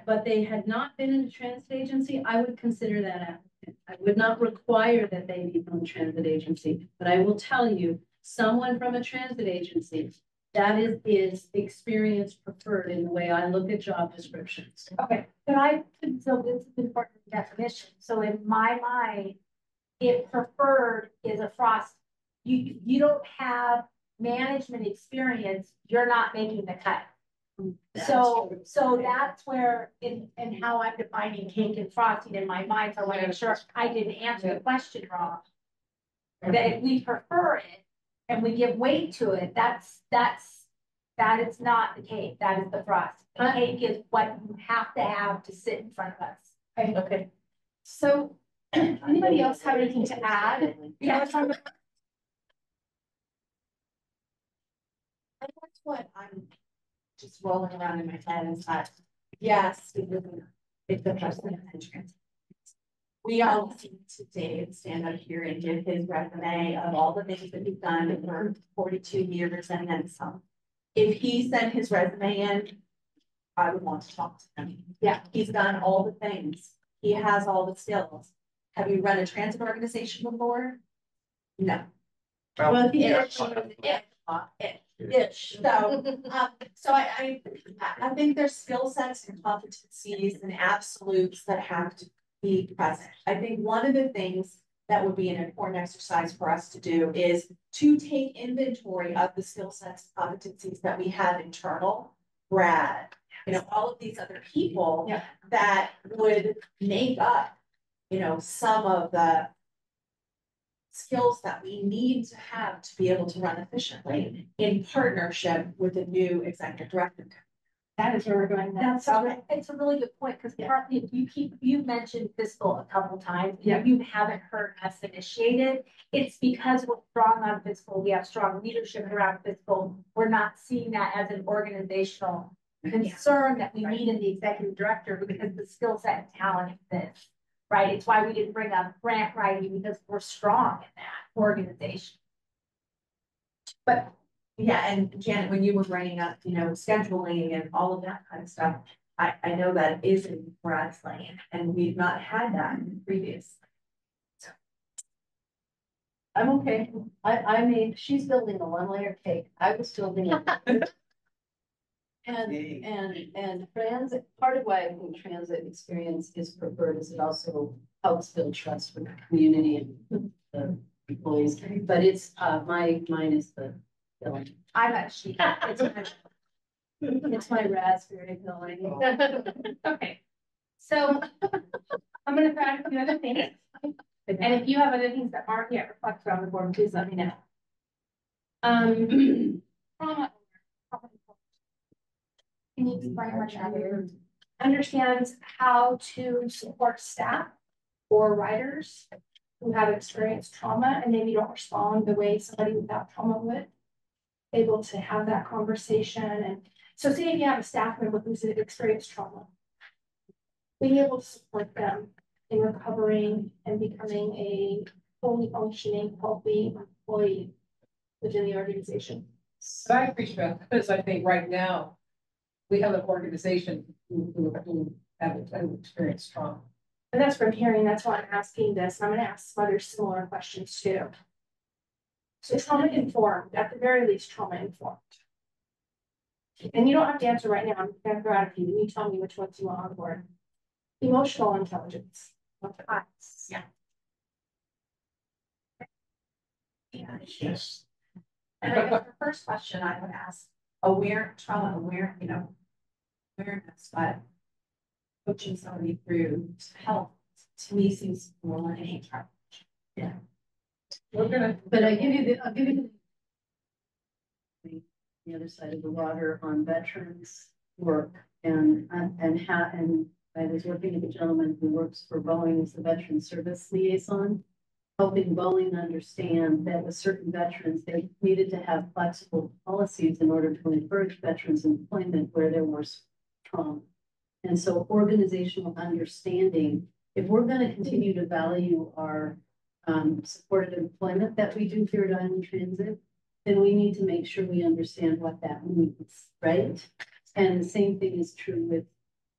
But they had not been in a transit agency, I would consider that applicant. I would not require that they be from a transit agency, but I will tell you, someone from a transit agency, that is experience preferred in the way I look at job descriptions. okay, so this is important definition, so in my mind, it preferred is a frost. You don't have management experience, you're not making the cut. So that's where in how I'm defining cake and frosting in my mind, so I want to make sure I didn't answer the question wrong. That if we prefer it and we give weight to it, that is not the cake, that is the frost. The cake is what you have to sit in front of us. Okay. So, anybody else have anything to add? Yeah. And that's what I'm just rolling around in my head is that, yes, it's the person entrance. We all listened to Dave stand up here and give his resume of all the things that he's done for 42 years and then some. If he sent his resume in, I would want to talk to him. Yeah, he's done all the things. He has all the skills. Have you run a transit organization before? No. Well, Ish. So I think there's skill sets and competencies and absolutes that have to be present. I think one of the things that would be an important exercise for us to do is to take inventory of the skill sets and competencies that we have internal, Brad, all of these other people that would make up, some of the skills that we need to have to be able to run efficiently in partnership with a new executive director. That is where we're going. That's okay. It's a really good point because partly you mentioned fiscal a couple times. Yeah. You haven't heard us initiate it. It's because we're strong on fiscal. We have strong leadership around fiscal. We're not seeing that as an organizational concern that we need in the executive director because the skill set and talent exists. Right. It's why we didn't bring up grant writing because we're strong in that organization. But yeah, and Janet, when you were bringing up, scheduling and all of that kind of stuff, I know that is in Brad's lane, and we've not had that in previous. So I'm okay. I mean, she's building a one-layer cake. I was building it. And transit, part of why I think transit experience is preferred is it also helps build trust with the community and the employees. But it's mine is the filling. I'm actually It's my raspberry filling. Okay. So I'm gonna throw out a few other things. And if you have other things that aren't yet reflected on the board, please let me know. Trauma. Can you explain what that is? Understands how to support staff or riders who have experienced trauma and maybe don't respond the way somebody without trauma would. Able to have that conversation. And so say if you have a staff member who's experienced trauma, being able to support them in recovering and becoming a fully functioning, healthy employee within the organization. So I appreciate that because I think right now we have an organization who have experienced trauma. And that's from hearing, that's why I'm asking this. And I'm going to ask some other similar questions too. So trauma informed, at the very least, trauma informed. And you don't have to answer right now. I'm going to throw out a few. You tell me which ones you want on board. Emotional intelligence. Yeah. Yes. And I guess the first question I would ask, trauma aware, awareness, but coaching somebody through health to me seems more like an HR. Yeah. But I'll give you the other side of the water on veterans work and I was working with a gentleman who works for Boeing as the veteran service liaison, helping Boeing understand that with certain veterans, they needed to have flexible policies in order to encourage veterans employment where there was trauma. And so organizational understanding, if we're going to continue to value our supported employment that we do here at Island Transit, then we need to make sure we understand what that means, right? And the same thing is true with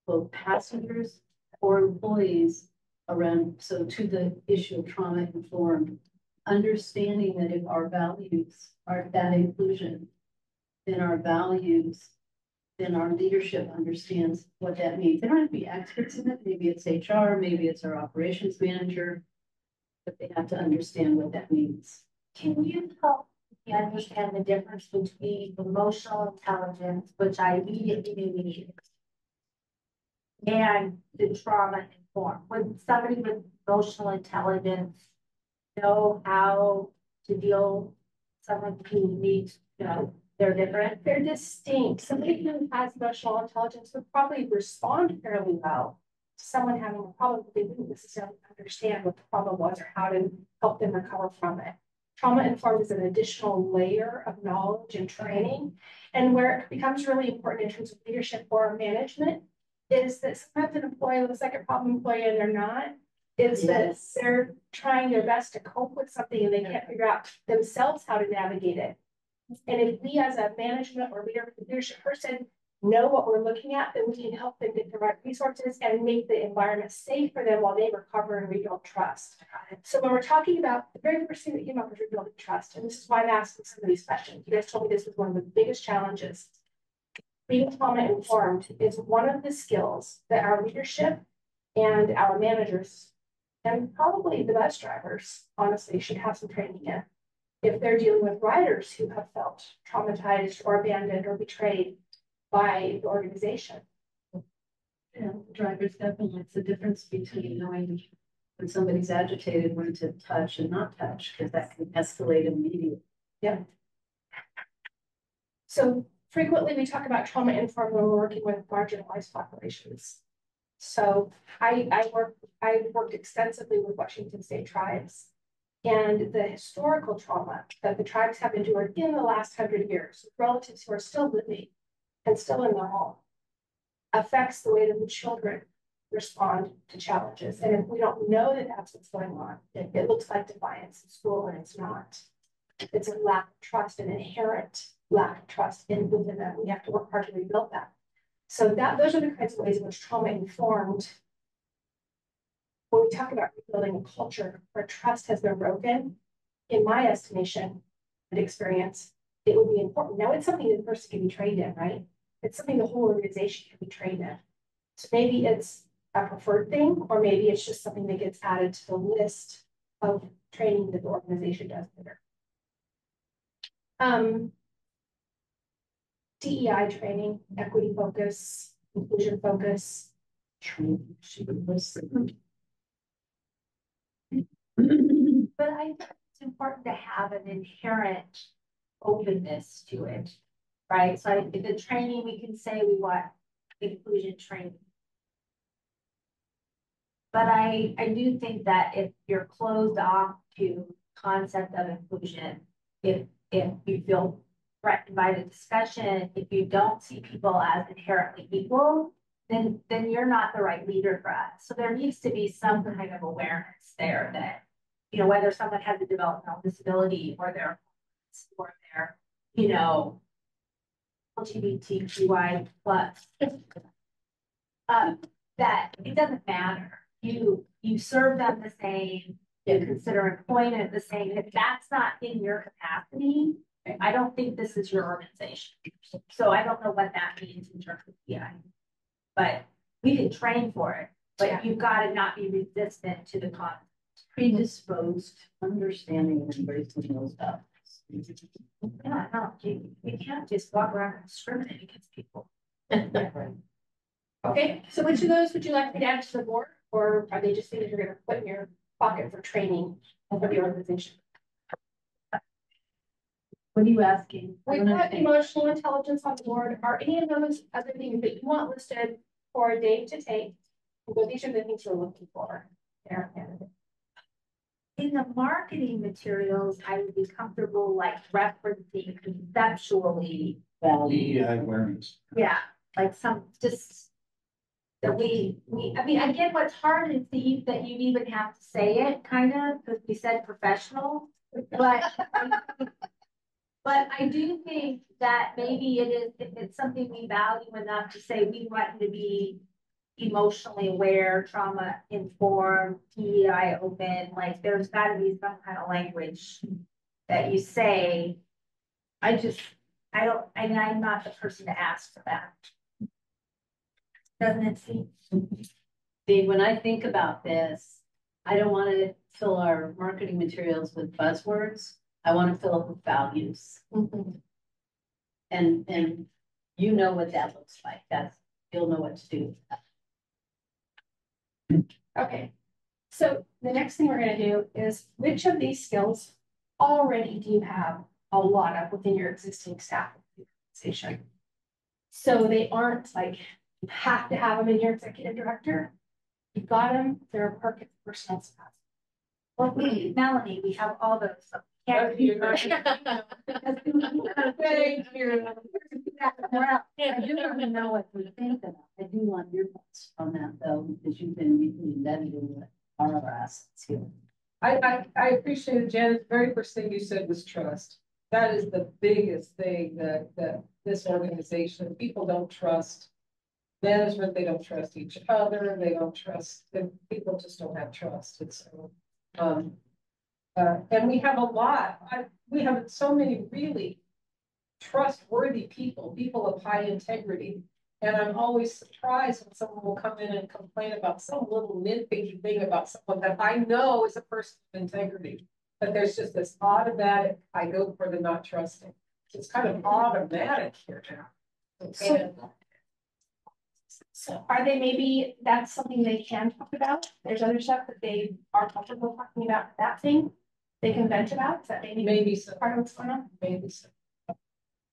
both passengers or employees around, so to the issue of trauma informed, understanding that if our values are that inclusion, then our values, then our leadership understands what that means. They don't have to be experts in it. Maybe it's HR, maybe it's our operations manager, but they have to understand what that means. Can you help me understand the difference between emotional intelligence, which I immediately knew we needed, and the trauma informed. Would somebody with emotional intelligence know how to deal with someone who needs, they're different? They're distinct. Somebody who has emotional intelligence would probably respond fairly well to someone having a problem, but they wouldn't necessarily understand what the problem was or how to help them recover from it. Trauma informed is an additional layer of knowledge and training. And where it becomes really important in terms of leadership or management is that sometimes an employee looks like a problem employee and they're not. Is that they're trying their best to cope with something and they can't figure out themselves how to navigate it. And if we as a management or leadership person know what we're looking at, then we can help them get the right resources and make the environment safe for them while they recover and rebuild trust. So when we're talking about the very first thing that came up was rebuilding trust, and this is why I'm asking some of these questions. You guys told me this was one of the biggest challenges. Being trauma informed is one of the skills that our leadership and our managers and probably the bus drivers, honestly, should have some training in. If they're dealing with riders who have felt traumatized or abandoned or betrayed by the organization. And drivers definitely, it's the difference between knowing when somebody's agitated, when to touch and not touch, because that can escalate immediately. Yeah. So frequently we talk about trauma informed when we're working with marginalized populations. So I've worked extensively with Washington State tribes, and the historical trauma that the tribes have endured in the last 100 years, relatives who are still living and still in the home, affects the way that the children respond to challenges. And if we don't know that that's what's going on, it looks like defiance in school, and it's not. It's a lack of trust, an inherent lack of trust within them. We have to work hard to rebuild that. So those are the kinds of ways in which trauma informed. When we talk about rebuilding a culture where trust has been broken, in my estimation and experience, it would be important. Now it's something that the person can be trained in, right? It's something the whole organization can be trained in. So maybe it's a preferred thing, or maybe it's just something that gets added to the list of training that the organization does better. DEI training, equity focus, inclusion focus. But I think it's important to have an inherent openness to it, right? So the training, we can say we want inclusion training. But I do think that if you're closed off to concept of inclusion, if you feel threatened by the discussion, if you don't see people as inherently equal, then you're not the right leader for us. So there needs to be some kind of awareness there that, whether someone has a developmental disability or they're LGBTQI plus, that it doesn't matter. You serve them the same, you consider employment the same. If that's not in your capacity, I don't think this is your organization. So I don't know what that means in terms of PI. But we can train for it, but you've got to not be resistant to the concept. Predisposed, understanding, and embracing those values. Yeah, no, you can't just walk around and discriminate against people. Okay, so which of those would you like me to add to the board, or are they just things you're going to put in your pocket for training for the organization? What are you asking? We put emotional intelligence on the board. Are any of those other things that you want listed for Dave to take? Well, these are the things we're looking for. In the marketing materials, I would be comfortable referencing conceptually. DEI awareness. Yeah, like some just that I mean, I get what's hard is that you even have to say it kind of because we said professional, but I do think that maybe it's something we value enough to say we want to be emotionally aware, trauma informed, DEI open. Like there's got to be some kind of language that you say. I'm not the person to ask for that. Doesn't it seem? Dave, when I think about this, I don't want to fill our marketing materials with buzzwords. I want to fill up with values. And you know what that looks like. You'll know what to do with that. Okay. So the next thing we're gonna do is, which of these skills already do you have a lot of within your existing staff organization? So they aren't like, you have to have them in your executive director. You've got them, they're a perk of personal staff. Well, Melanie, we have all those. Thank you. I do want to know what you think of that. I do want your thoughts on that though, because you've been really embedded in what are our assets here. I appreciate it, Janet. The very first thing you said was trust. That is the biggest thing that this organization, people don't trust management, they don't trust each other, they don't trust, people just don't have trust. And so, and we have a lot, we have so many really trustworthy people of high integrity. And I'm always surprised when someone will come in and complain about some little nitpicky thing about someone that I know is a person of integrity. But there's just this automatic, I go for the not trusting. It's kind of automatic here now. So are they, maybe that's something they can talk about? There's other stuff that they are comfortable talking about, that thing they can vent about? Is that maybe so. part of what's going on? Maybe so.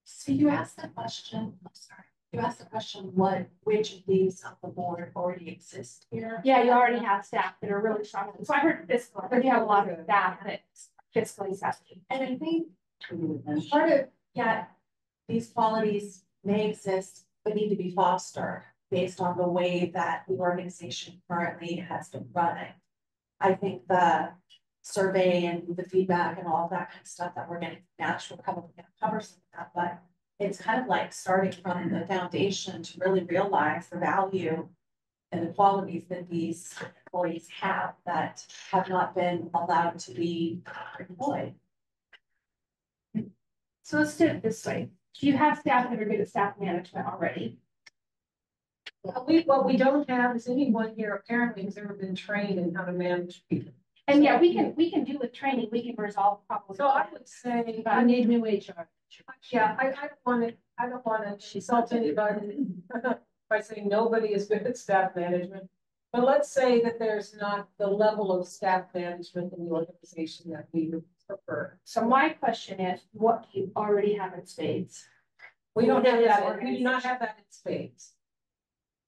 So you asked that question, I'm sorry. You asked the question, which of these of the board already exist here? Yeah, you already have staff that are really strong. So I heard fiscal, I heard you have a lot of staff that's fiscally savvy. And I think part of, these qualities may exist, but need to be fostered based on the way that the organization currently has been running. I think the survey and the feedback and all of that kind of stuff that we're getting naturally, we're probably going to cover some of that, but it's kind of like starting from the foundation to really realize the value and the qualities that these employees have that have not been allowed to be employed. So let's do it this way. Do you have staff that are good at staff management already? What we don't have is anyone here apparently who's ever been trained in how to manage people. And yeah, we can do with training, we can resolve problems. So I would say, I need new HR. yeah, I don't want to insult anybody by saying nobody is good at staff management. But let's say that there's not the level of staff management in the organization that we would prefer. So my question is, what do you already have in spades? We don't have that. We do not have that in spades.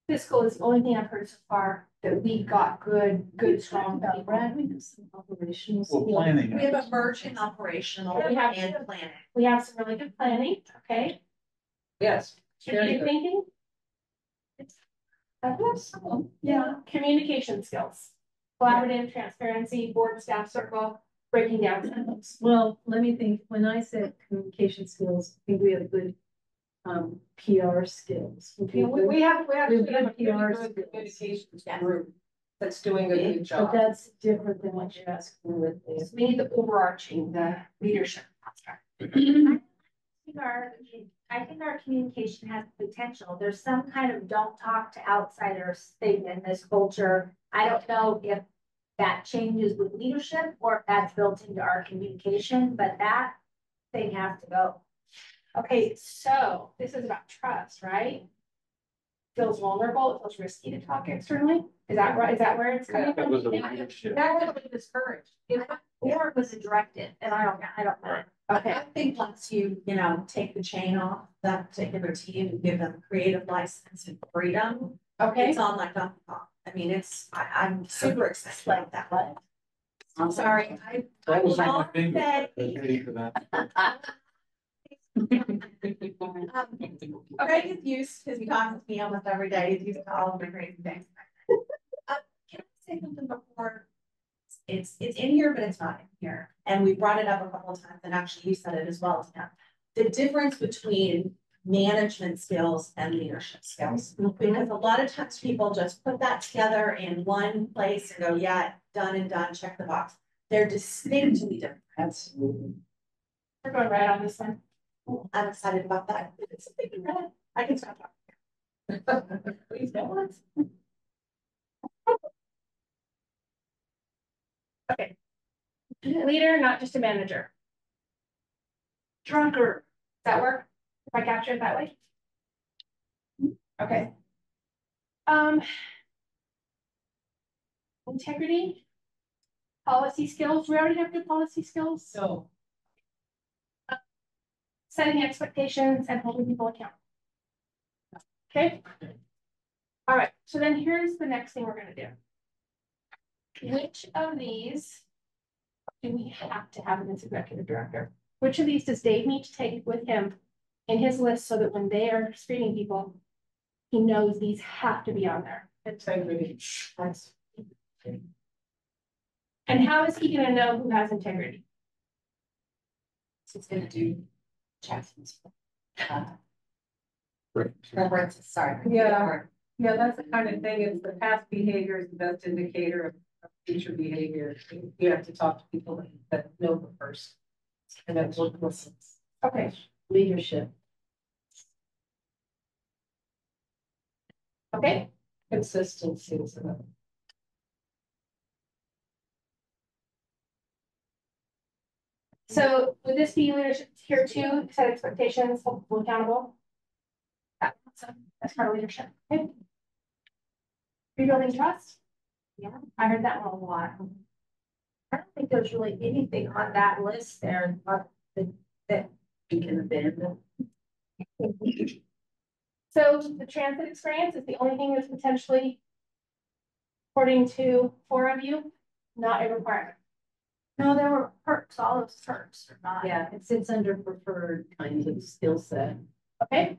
Fiscal is the only thing I've heard so far that we got good, strong people. Brad, we have some operational. Well, planning. We have emerging operational We have- and planning. We have some really good planning, okay? Yes. Very Strategic good. thinking. Yeah, communication skills, collaborative, transparency, board staff circle, breaking down silos. Well, let me think, when I said communication skills, I think we have good PR skills. Yeah, we have a PR pretty good skills. communications group that's doing a good But job. that's different than what you're asking with So this. we need the overarching, the leadership aspect. I think our communication has potential. There's some kind of don't talk to outsiders thing in this culture. I don't know if that changes with leadership or if that's built into our communication, but that thing has to go. Okay, so this is about trust, right? Feels vulnerable, it feels risky to talk externally. Is that right? Is that where it's coming That from? was the leadership. That would be discouraged. Or it was a directive, and I don't know. Right. Okay, I think once you take the chain off that particular team and give them creative license and freedom, okay. it's on like Donkey Kong. I mean, I'm super excited about that one. I'm sorry, That was on my not finger. that- I was ready for that. Greg is used, because he talks to me almost every day, he's used to all of my crazy things. Can I say something before? It's in here, but it's not in here, and we brought it up a couple of times, and actually you said it as well, Tina. The difference between management skills and leadership skills, because a lot of times people just put that together in one place and go, yeah, done and done, check the box. They're distinctly different. We're going right on this one. I'm excited about that. I can stop talking. Please don't. Okay. Leader, not just a manager. Drunker. Does that work? If I capture it that way? Okay. Integrity. Policy skills. We already have good policy skills. So, Setting expectations and holding people accountable. Okay. All right. So then here's the next thing we're going to do. Which of these do we have to have in this executive director? Which of these does Dave need to take with him in his list so that when they are screening people, he knows these have to be on there? integrity. And how is he going to know who has integrity? He's gonna do checks. Right. References, sorry. Yeah. Yeah, that's the kind of thing, it's the past behavior is the best indicator of future behavior. You have to talk to people that know the person. And that will listen. Okay. Leadership. Okay. Consistency is another. So would this be leadership here too? Set expectations, hold people accountable? That's part of leadership. Okay. Rebuilding trust? Yeah, I heard that one a lot. I don't think there's really anything on that list there that You can abandon. So the transit experience is the only thing that's potentially, according to 4 of you, not a requirement. no, there were perks, all those perks are not. Yeah, it sits under preferred kinds of skill set. Okay.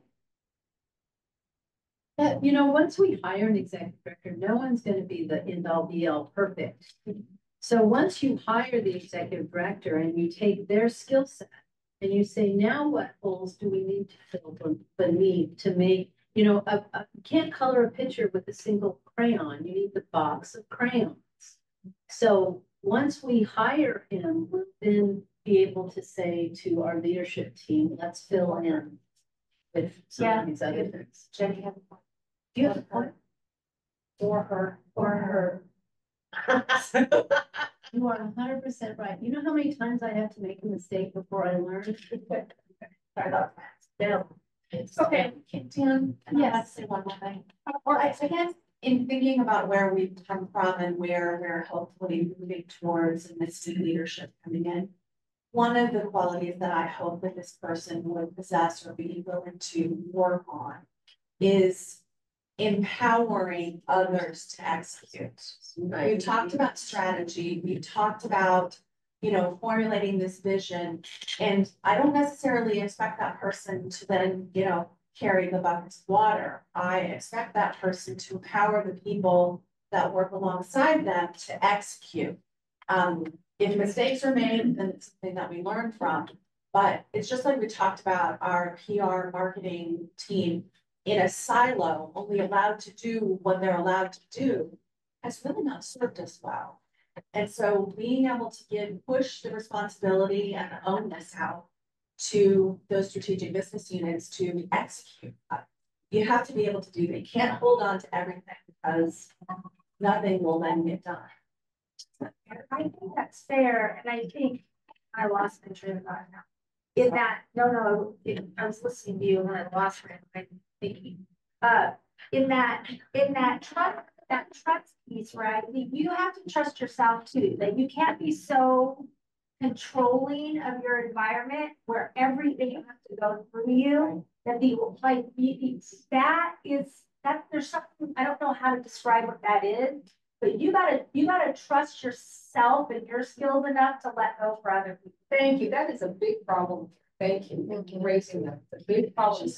But, you know, once we hire an executive director, no one's gonna be the end all be all perfect. So once you hire the executive director and you take their skill set and you say, now what holes do we need to fill beneath to make, you know, you can't color a picture with a single crayon. You need the box of crayons. So once we hire him, we'll then be able to say to our leadership team, let's fill in with some of these other things. Jenny had Do you have a point? or her. You are 100% right. You know how many times I have to make a mistake before I learn? Sorry about that. Yeah. Okay. Dan, Yes. say one more thing. Well, I guess in thinking about where we've come from and where we're hopefully moving towards in this new leadership coming in, one of the qualities that I hope that this person would possess or be willing to work on is empowering others to execute. You talked about strategy, we talked about, formulating this vision, and I don't necessarily expect that person to then, carry the buckets of water. I expect that person to empower the people that work alongside them to execute. If mistakes are made, then it's something that we learn from. But it's just like we talked about our PR marketing team in a silo, only allowed to do what they're allowed to do, has really not served us well. And so being able to push the responsibility and the onus out to those strategic business units to execute. You have to be able to do that. You can't hold on to everything because nothing will then get done. I think that's fair, and I think I lost my train of thought now. In that, I was listening to you and I lost my thinking. In that trust piece, right? You have to trust yourself too. That you can't be so controlling of your environment where everything has to go through you. That there's something, I don't know how to describe what that is. But you gotta trust yourself and your skills enough to let go for other people. Thank you. That is a big problem. Thank you for raising that. It's a big problem.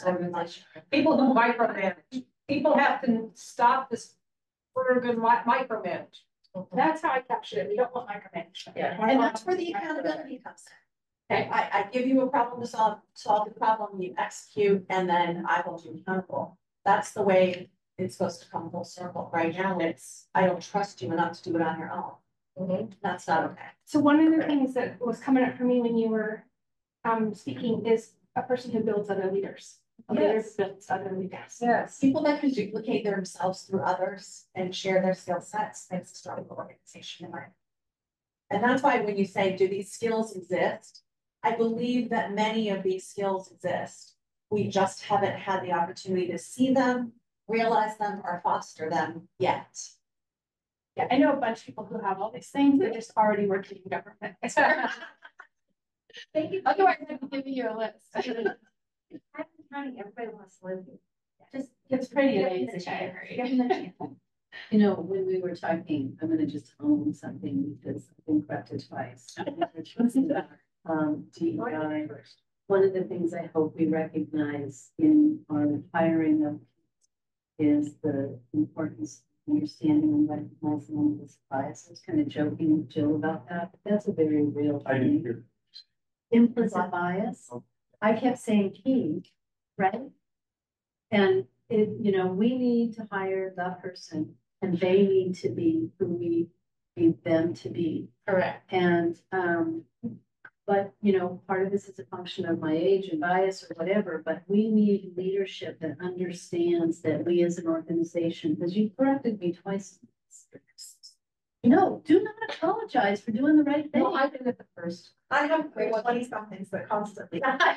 People who micromanage. People have to stop this good micromanage. That's how I captured it. We don't want micromanagement. Yeah, and that's where the accountability comes in. Okay, I give you a problem to solve the problem, you execute, and then I hold you accountable. That's the way it's supposed to come full circle. Right now, I don't trust you enough to do it on your own. That's not okay. So one of the things that was coming up for me when you were speaking is a person who builds other leaders. A leader who builds other leaders. Yes. People that can duplicate themselves through others and share their skill sets makes a stronger organization in my opinion. And that's why when you say, do these skills exist? I believe that many of these skills exist. We just haven't had the opportunity to see them, realize them, or foster them yet. Yeah, I know a bunch of people who have all these things, they're just already working in government. Thank you. Otherwise, I'd be giving you a list. I'm counting, everybody wants to live here. Just It's pretty give them the amazing, I chance. agree. Give them the chance. You know, when we were talking, I'm gonna just own something because I've been corrected twice. DEI. One of the things I hope we recognize in our hiring of is the importance of understanding and recognizing implicit bias. I was kind of joking with Jill about that, but that's a very real I didn't thing. hear. Implicit bias. I kept saying he, right? And it, you know, we need to hire the person and they need to be who we need them to be. Correct. And, but, you know, part of this is a function of my age and bias or whatever, but we need leadership that understands that we as an organization, because you corrected me twice. No, do not apologize for doing the right thing. No, I did it the first. I have 20 somethings that constantly. Oh, I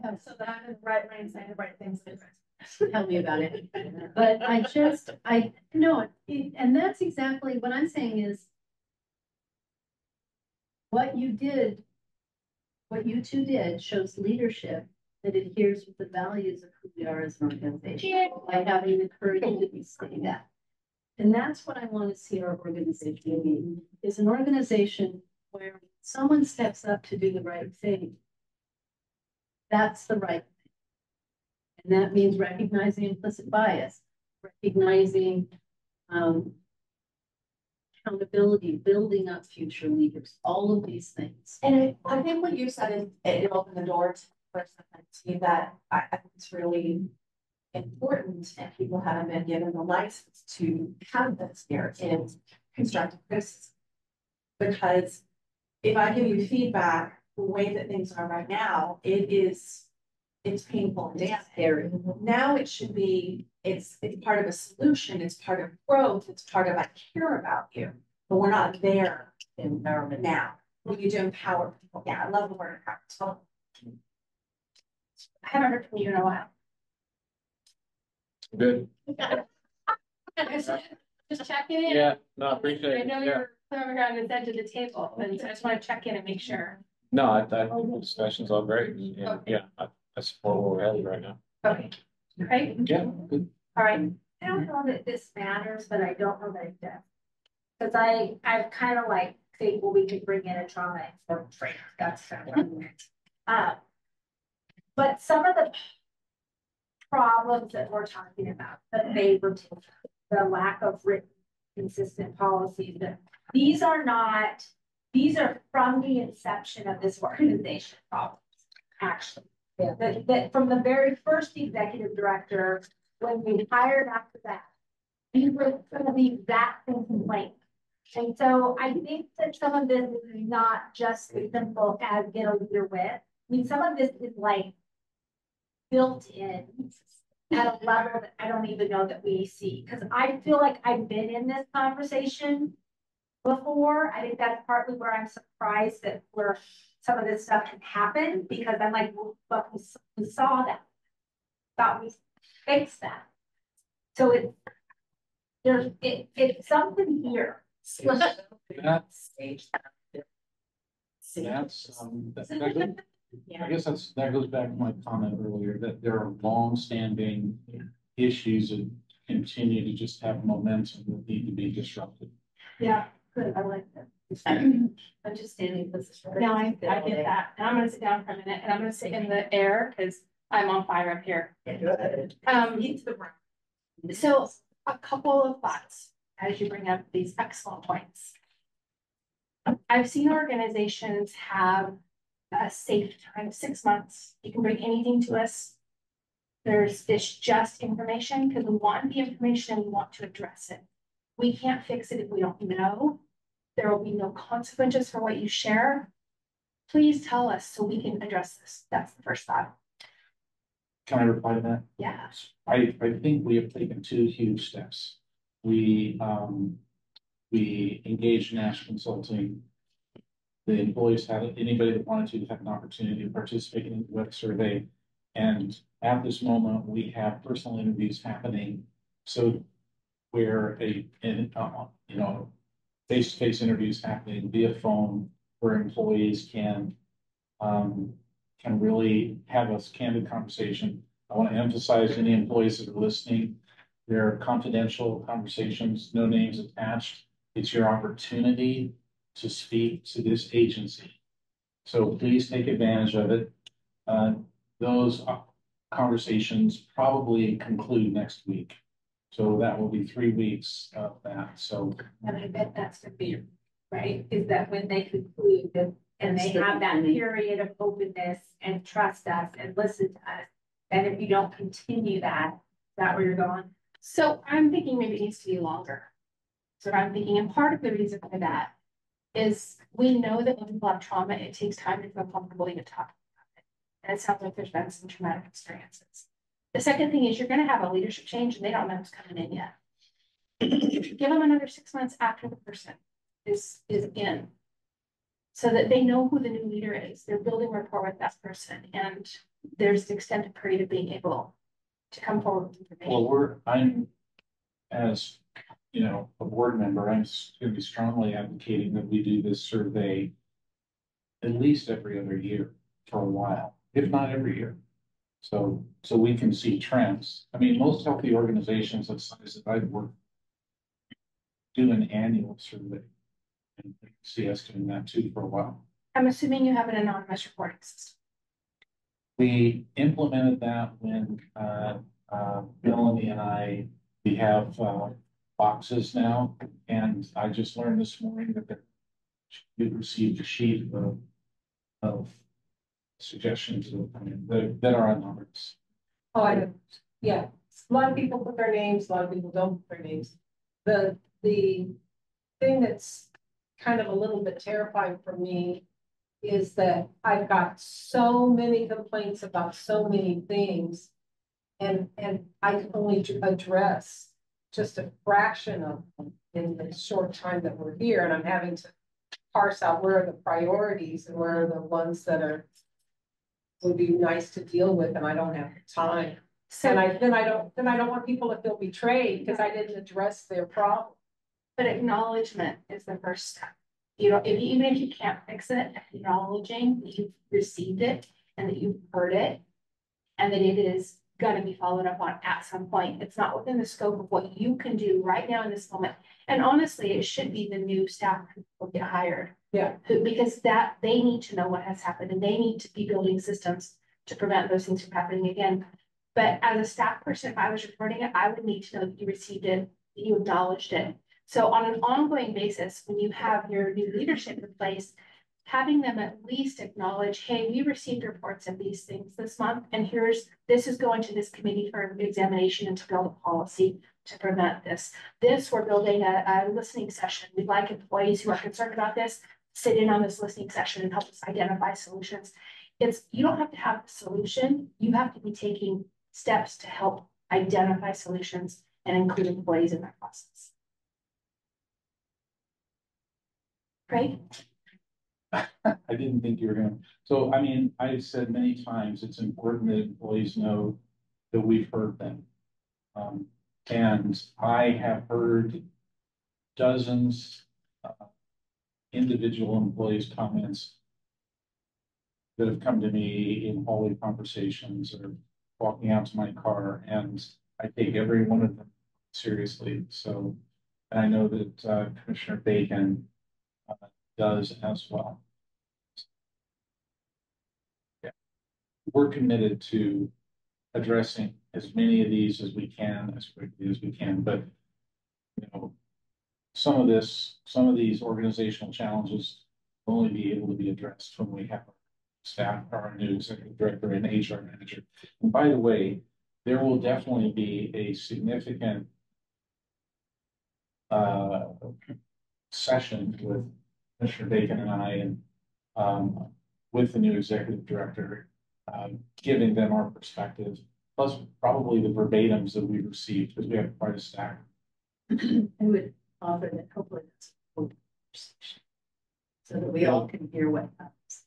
have, So that I'm in the right lane saying the right things. tell me about it. But and that's exactly what I'm saying is what you did, what you two did shows leadership that adheres with the values of who we are as an organization by having the courage to say that. And that's what I want to see our organization be, is an organization where someone steps up to do the right thing. That's the right thing. And that means recognizing implicit bias, recognizing accountability, building up future leaders, all of these things. And I think what you said is it opened the door for something to me that I think it's really important, and people haven't been given the license to have this here in constructive criticism. Because if I give you feedback, the way that things are right now, it's painful and damaging. Now it should be, it's part of a solution, it's part of growth, it's part of I care about you, but we're not there in environment now. We need to empower people. Yeah, I love the word empower. I haven't heard from you in a while. Good. Just checking in. Yeah, no, I appreciate I it. know Yeah. you're clear on the edge of the table, and so I just want to check in and make sure. No, I think the discussion's all great. And Okay. yeah, I support what we're having right now. Okay, great, Yeah, good. all right. I don't know that this matters, but I don't know that it does. Cause I kind of like think, well, we could bring in a trauma informed trainer, that's kind of. But some of the problems that we're talking about, the favoritism, the lack of written consistent policies, that these are from the inception of this organization problems, actually. Yeah. That from the very first executive director, when we hired after that, these were some of the exact same complaints. And so I think that some of this is not just as simple as get a leader with. I mean, some of this is like built in at a level that I don't even know that we see. Because I feel like I've been in this conversation before. I think that's partly where I'm surprised that where some of this stuff can happen, because I'm like, well, but we saw that, thought we fixed that. So it's something here. That's, Yeah. I guess that goes back to my comment earlier, that there are long-standing issues that continue to just have momentum that need to be disrupted. Yeah, good, I like that. Understanding this. No, I get that, and I'm gonna sit down for a minute, and I'm gonna sit in the air, because I'm on fire up here. So a couple of thoughts as you bring up these excellent points. I've seen organizations have a safe time of 6 months. You can bring anything to us. It's just information, because we want the information and we want to address it. We can't fix it if we don't know. There will be no consequences for what you share. Please tell us so we can address this. That's the first thought. Can I reply to that? Yeah. I think we have taken two huge steps. We engaged Nash Consulting the employees had, anybody that wanted to have an opportunity to participate in the web survey. And at this moment, we have personal interviews happening. So where face-to-face interviews happening via phone where employees can really have a candid conversation. I want to emphasize any employees that are listening, they're confidential conversations, no names attached. It's your opportunity to speak to this agency. So please take advantage of it. Those conversations probably conclude next week. So that will be 3 weeks of that. So, And I bet that's the fear, right? Is that when they conclude that, and they have that period of openness and trust us and listen to us. And if you don't continue that, is that where you're going? So I'm thinking maybe it needs to be longer. So I'm thinking, and part of the reason for that is we know that when people have trauma, it takes time to feel comfortable even talking about it. And it sounds like there's been some traumatic experiences. The second thing is you're going to have a leadership change and they don't know who's coming in yet. Give them another 6 months after the person is in, so that they know who the new leader is. They're building rapport with that person, and there's an extended period of being able to come forward with information. well, I'm, as you know, a board member, I'm going to be strongly advocating that we do this survey at least every other year for a while, if not every year. So we can see trends. I mean, most healthy organizations of size that I've worked do an annual survey. And you can see us doing that too for a while. I'm assuming you have an anonymous reporting system. We implemented that when Melanie and I, we have boxes now, and I just learned this morning that we received a sheet of suggestions that are anonymous. Oh, I know. Yeah, a lot of people put their names, a lot of people don't put their names. The thing that's kind of a little bit terrifying for me is that I've got so many complaints about so many things, and I can only address just a fraction of them in the short time that we're here, and I'm having to parse out where are the priorities and where are the ones that would be nice to deal with, and I don't have the time. So then I don't want people to feel betrayed because I didn't address their problem. But acknowledgement is the first step. You know, even if you can't fix it, acknowledging that you've received it and that you've heard it and that it is going to be followed up on at some point. It's not within the scope of what you can do right now in this moment. And honestly, it should be the new staff who will get hired. Yeah. Because that they need to know what has happened and they need to be building systems to prevent those things from happening again. But as a staff person, if I was reporting it, I would need to know that you received it, that you acknowledged it. So on an ongoing basis, when you have your new leadership in place, having them at least acknowledge, hey, we received reports of these things this month, and this is going to this committee for examination and to build a policy to prevent this. We're building a listening session. We'd like employees who are concerned about this, sit in on this listening session and help us identify solutions. You don't have to have the solution. You have to be taking steps to help identify solutions and include employees in that process. Right? I didn't think you were going to. So, I mean, I've said many times, it's important that employees know that we've heard them. And I have heard dozens individual employees' comments that have come to me in hallway conversations or walking out to my car, and I take every one of them seriously. So, and I know that Commissioner Bacon does as well. Yeah. We're committed to addressing as many of these as we can, as quickly as we can, but you know, some of these organizational challenges will only be able to be addressed when we have our staff, our new executive director and HR manager. And by the way, there will definitely be a significant session with Commissioner Bacon and I, and with the new executive director, giving them our perspective, plus probably the verbatims that we received, because we have quite a stack. I would offer that hopefully that's a conversation, so that we all can hear what happens.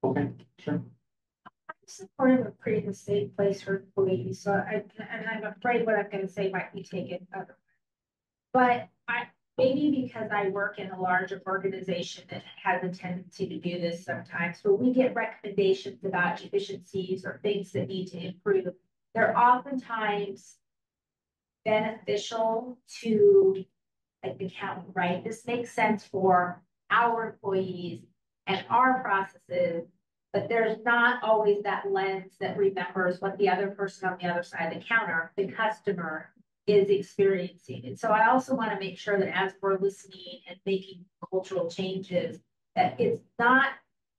Okay, sure. I'm supportive of creating a safe place for employees, so and I'm afraid what I'm gonna say might be taken other. But maybe because I work in a larger organization that has a tendency to do this sometimes, but we get recommendations about efficiencies or things that need to improve. They're oftentimes beneficial to like the county, right? This makes sense for our employees and our processes, but there's not always that lens that remembers what the other person on the other side of the counter, the customer, is experiencing. And so I also want to make sure that as we're listening and making cultural changes, that it's not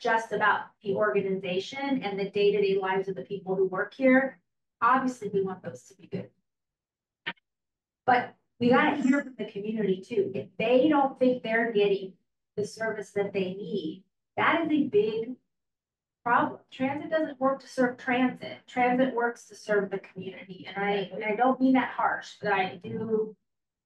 just about the organization and the day-to-day lives of the people who work here. Obviously, we want those to be good. But we gotta hear from the community too. If they don't think they're getting the service that they need, that is a big problem. Transit doesn't work to serve transit. Transit works to serve the community. And I don't mean that harsh, but I do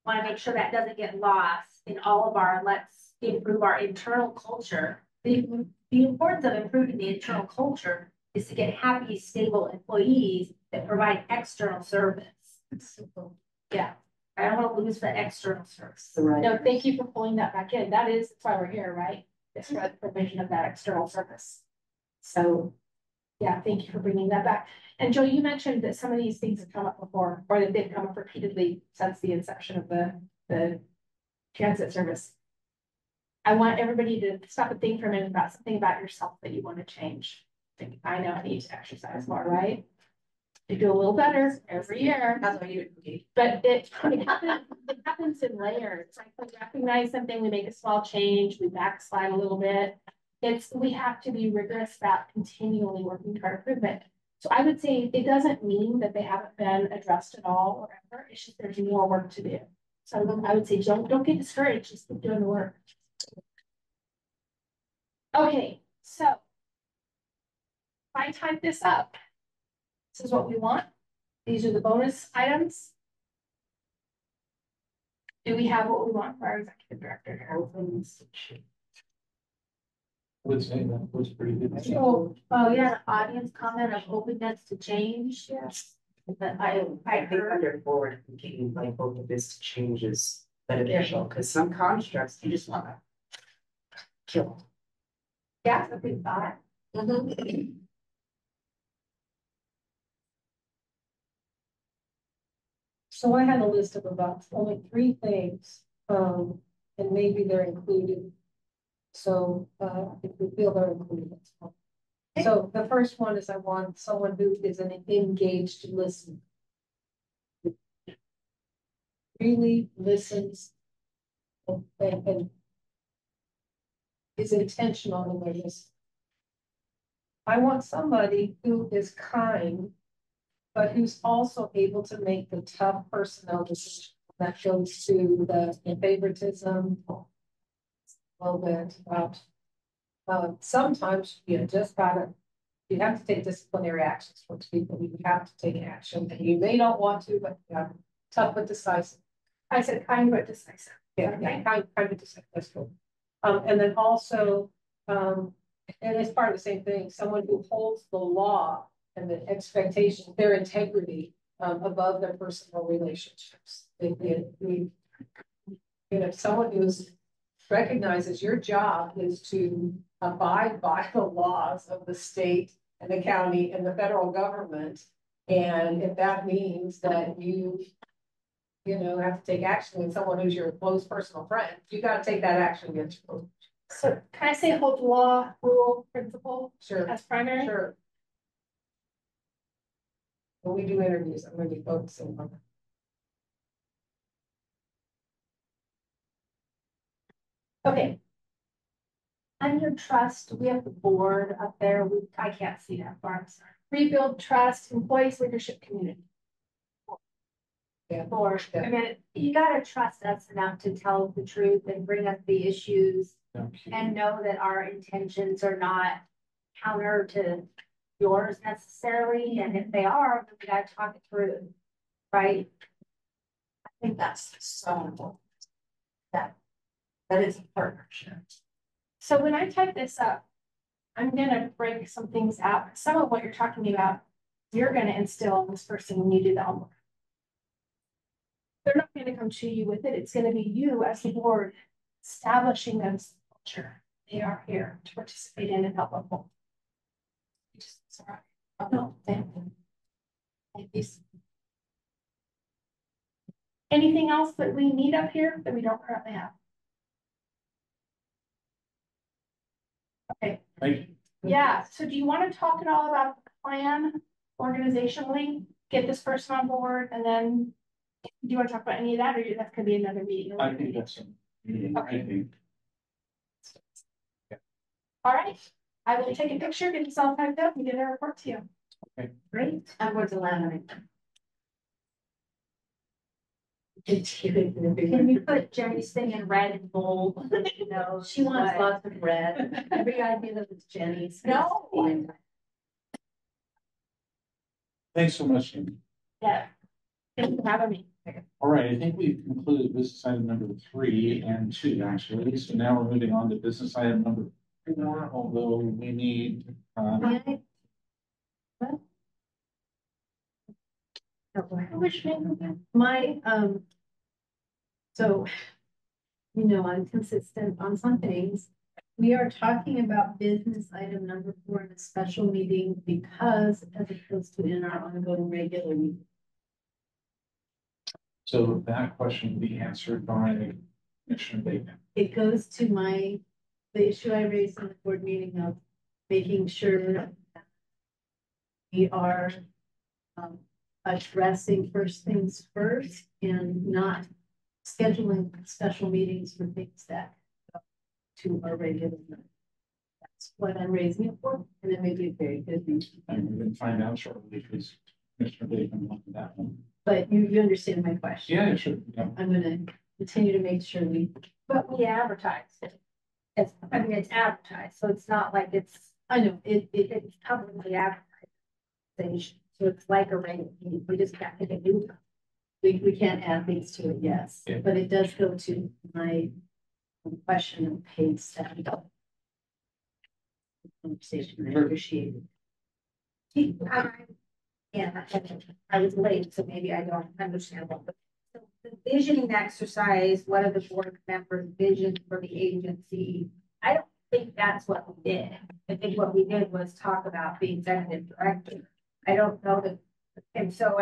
want to make sure that doesn't get lost in all of our, let's improve our internal culture. The importance of improving the internal culture is to get happy, stable employees that provide external service. It's simple. Yeah. I don't want to lose the external service. Right. No, thank you for pulling that back in. That's why we're here, right? It's for the provision of that external service. So, yeah, thank you for bringing that back. And Joe, you mentioned that some of these things have come up before, or that they've come up repeatedly since the inception of the transit service. I want everybody to stop and think for a minute about something about yourself that you want to change. I know I need to exercise more, right? You do a little better every year. That's what you do. But it happens in layers. It's like we recognize something, we make a small change, we backslide a little bit. We have to be rigorous about continually working toward improvement. So I would say it doesn't mean that they haven't been addressed at all or ever. It's just there's more work to do. So I would say don't get discouraged, just keep doing the work. Okay, so if I type this up, this is what we want. These are the bonus items. Do we have what we want for our executive director here? I would say that was pretty good. Oh, yeah, the audience comment of openness to change. Yes. But I think under forward thinking, like both of this changes beneficial, because some constructs you just want to kill. yeah, that's a good thought. So I had a list of about only 3 things, and maybe they're included. So if we feel they're included, that's fine. So the first one is I want someone who is an engaged listener. Really listens and is intentional in their listening. I want somebody who is kind, but who's also able to make the tough personnel decisions that goes to the favoritism. A little bit about sometimes you just gotta, you have to take disciplinary actions towards people. You have to take action and you may not want to, but you have tough but decisive. I said kind but decisive. Yeah, kind but decisive. That's cool. And then also, and it's part of the same thing, someone who holds the law and the expectation, their integrity above their personal relationships. Someone who's recognizes your job is to abide by the laws of the state and the county and the federal government. And if that means that you have to take action with someone who's your close personal friend, you got to take that action against you. So can I say hold law, rule, principle? Sure. As primary? Sure. When we do interviews, I'm going to be focusing on that. Okay. Under trust, we have the board up there. I can't see that far. I'm sorry. Rebuild trust, employees, leadership, community. Yeah. Board. I mean, you gotta trust us enough to tell the truth and bring up the issues and know that our intentions are not counter to yours necessarily. And if they are, then we gotta talk it through, right? I think that's so important. That is a partnership. So when I type this up, I'm gonna break some things out. Some of what you're talking about, you're gonna instill in this person when you do the homework. They're not gonna come to you with it. It's gonna be you as the board establishing those culture. They are here to participate in and help uphold. Sorry. Oh, no, thank you. Anything else that we need up here that we don't currently have? Okay. Thank you. Yeah, so do you want to talk at all about the plan organizationally? Get this person on board and then do you want to talk about any of that or that's gonna be another meeting? I think that's a meeting, I think. All right, I will take a picture, get this all typed up and get a report to you. Okay. Great. I'm going to laminate. Can you put Jenny's thing in red and bold? No, She wants lots of red. Every idea that it's Jenny's. No. Thanks so much, Amy. Yeah. Thanks for having me. All right, I think we've concluded business item number 3 and 2, actually. So now we're moving on to business item number 4, although we need, My, so, you know, I'm consistent on some things. We are talking about business item number 4 in a special meeting because as opposed to in our ongoing regular meeting. so that question will be answered by Commissioner Bacon. It goes to the issue I raised in the board meeting of making sure that we are addressing first things first and not scheduling special meetings for things that go to our regular meeting. That's what I'm raising it for, and it may be a very good thing. And we're going to find out shortly because Commissioner Bacon wanted that one. But you understand my question. Yeah, sure. Yeah. I'm gonna continue to make sure But we advertise it. It's, I mean, it's advertised, so it's not like it's it's publicly advertised. So it's like a regular meeting. We just got to get new. we can't add things to it, yes, Yeah. but it does go to my question of paid staff. Conversation, I appreciate it. Yeah, I was late, so maybe I don't understand what the visioning exercise, what are the board members' vision for the agency? I don't think that's what we did. I think what we did was talk about the executive director. I don't know that, and so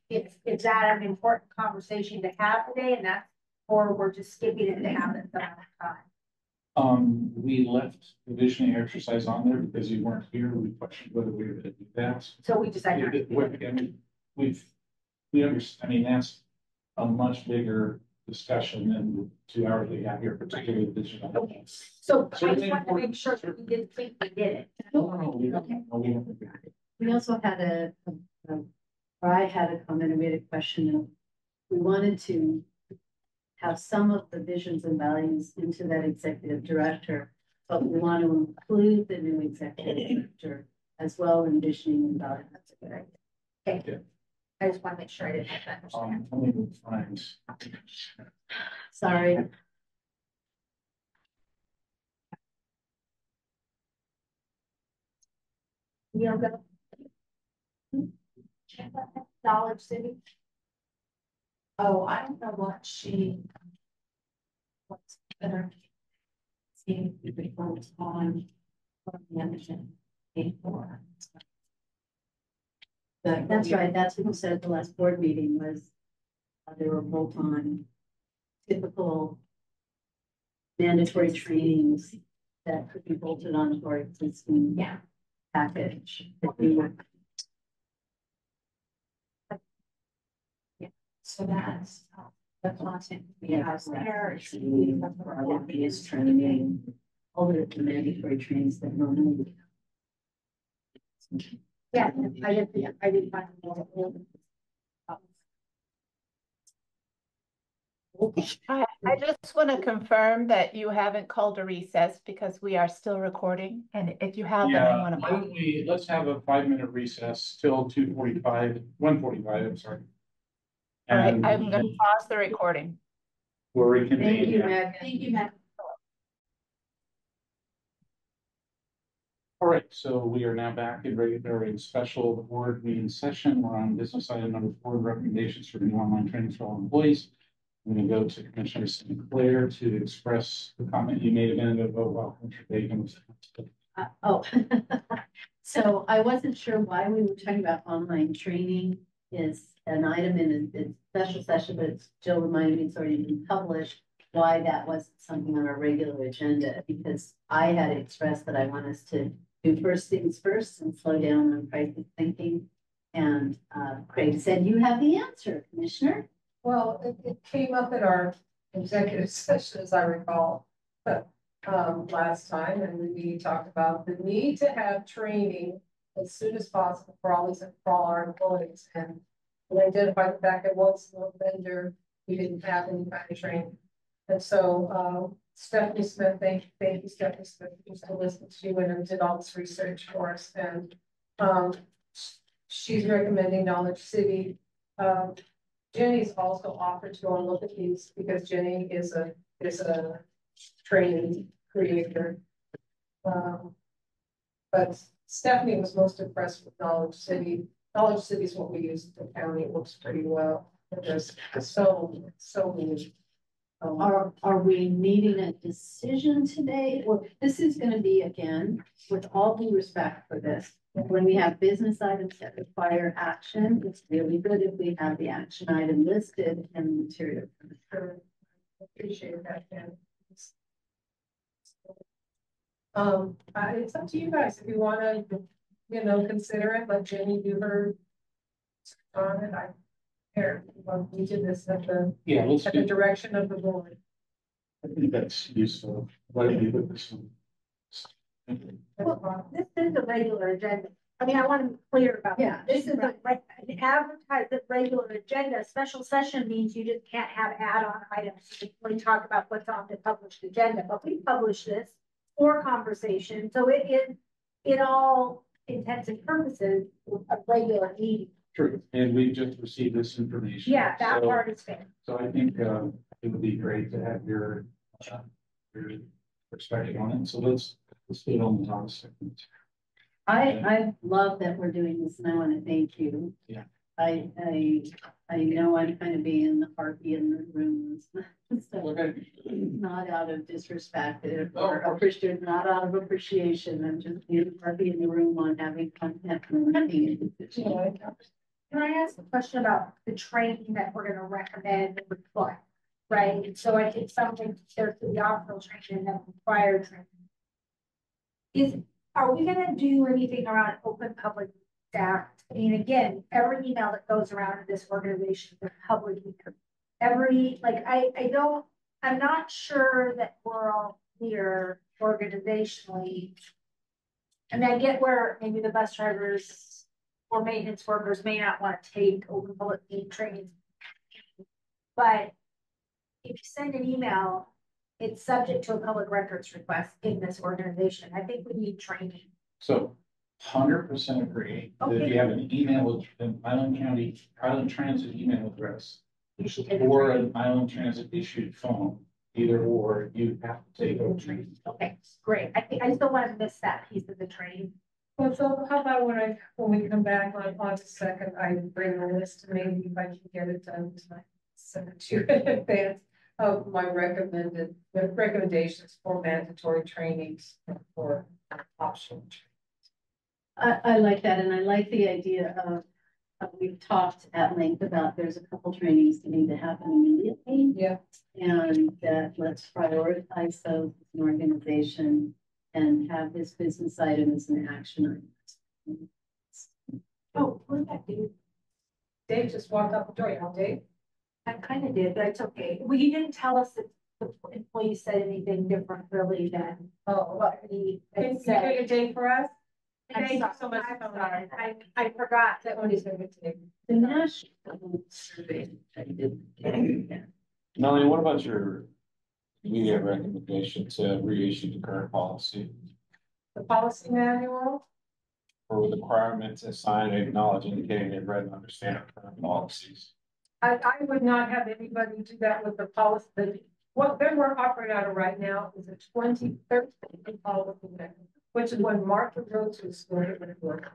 it's that an important conversation to have today, and that's, or we're just skipping it to have it some other time. We left the visioning exercise on there because you weren't here. We questioned whether we were going to do that. So we decided. We understand, I mean, that's a much bigger discussion than the 2 hours we have here, particularly the digital. So I just want to make sure that we didn't think we did it. No, we don't. No, we don't. We also had or I had a comment, and we had a question of, we wanted to have some of the visions and values into that executive director, but we want to include the new executive director as well in visioning and values. That's a good idea. Okay. Yeah. I just want to make sure I didn't have that. Let me find. Sorry. You know, go. Dollar City. Oh, I don't know what she. What's better? See if we focus on management for. That's right. That's what you said at the last board meeting was they were both on typical mandatory trainings that could be bolted onto our existing package. So that's the content we Yeah, have there. is training, all of the mandatory trainings that normally. Yeah, I did find I just want to confirm that you haven't called a recess because we are still recording. And if you have, then I want Why to. don't let's have a 5-minute recess till 2:45, 1:45, I'm sorry. All right, And I'm going to pause the recording. we'll reconvene. Thank you, Meg. Thank you, Matt. right, so we are now back in regular and special board meeting session. We're on business item number 4, recommendations for new online training for all employees. I'm going to go to Commissioner Sinclair to express the comment you made a minute ago about Commissioner Bacon. Oh, so I wasn't sure why we were talking about online training is an item in a special session, but Jill reminded me it's already been published. Why that wasn't something on our regular agenda, because I had expressed that I want us to do first things first and slow down on crisis thinking. And Craig said, you have the answer, Commissioner. Well, it came up at our executive session, as I recall, last time, and we talked about the need to have training as soon as possible for all our employees. And we identified the fact that once no vendor, we didn't have any kind of training. And so Stephanie Smith, thank you, Stephanie Smith, just to listen to you and did all this research for us. And she's recommending Knowledge City. Jenny's also offered to go and look at these because Jenny is a training creator. But Stephanie was most impressed with Knowledge City. Knowledge City is what we use in the county. It works pretty well. There's so many. Are we needing a decision today? Or this is going to be, again, with all due respect for this, when we have business items that require action, it's really good if we have the action item listed and the material. Sure. Appreciate that, Jen. It's up to you guys if you want to, consider it. Let Jenny do her on it. We did this at the direction of the board. I think that's useful. Why don't you put this on? Well, this is a regular agenda. I mean, I want to be clear about that. This is an advertised regular agenda. Special session means you just can't have add-on items. We talk about what's on the published agenda, but we publish this for conversation. So it is, in all intents and purposes, a regular meeting. True, and we just received this information. Yeah, that part is fair. So I think it would be great to have your perspective on it. So let's do it on the top segment. I love that we're doing this, and I want to thank you. Yeah. I know I'm kind of being the harpy in the room. So Okay. not out of disrespect or appreciation, not out of appreciation. I'm just being the harpy in the room on having content and making a decision. Can I ask a question about the training that we're gonna recommend and report? Right, so I think something there's the optional training and required training. Are we gonna do anything around open public data? I mean, again, every email that goes around in this organization is public email. I'm not sure that we're all clear organizationally. And I get where maybe the bus drivers or maintenance workers may not want to take open public training. But if you send an email, it's subject to a public records request in this organization. I think we need training. So 100% agree that if you have an email with an Island Transit email address, You should take or an Island Transit issued phone, either or, you have to take a training. Okay, great. I just don't want to miss that piece of the training. Well, so how about when we come back on August 2nd, I bring a list, maybe if I can get it done tonight, send it to you in advance of my recommendations for mandatory trainings for optional trainings. I like that, and I like the idea of we've talked at length about there's a couple trainings that need to happen immediately. Yeah. And that let's prioritize those as an organization and have this business item as an action item. Oh, what did that do? Dave just walked out the door. How Dave? I kind of did, but it's okay. Well, you didn't tell us that the employee said anything different really than what he Can had you said. take a date for us? I'm Thank you sorry. so much. I'm sorry. I forgot that That one is going to take. The national survey I did. Melanie, what about your immediate recommendation to reissue the current policy The policy manual. for the requirement to sign and acknowledge indicating they read and understand our current policies? I would not have anybody do that with the policy. What we're operating out of right now is a 2013 policy manual. which is when Martha Rhodes was still at work.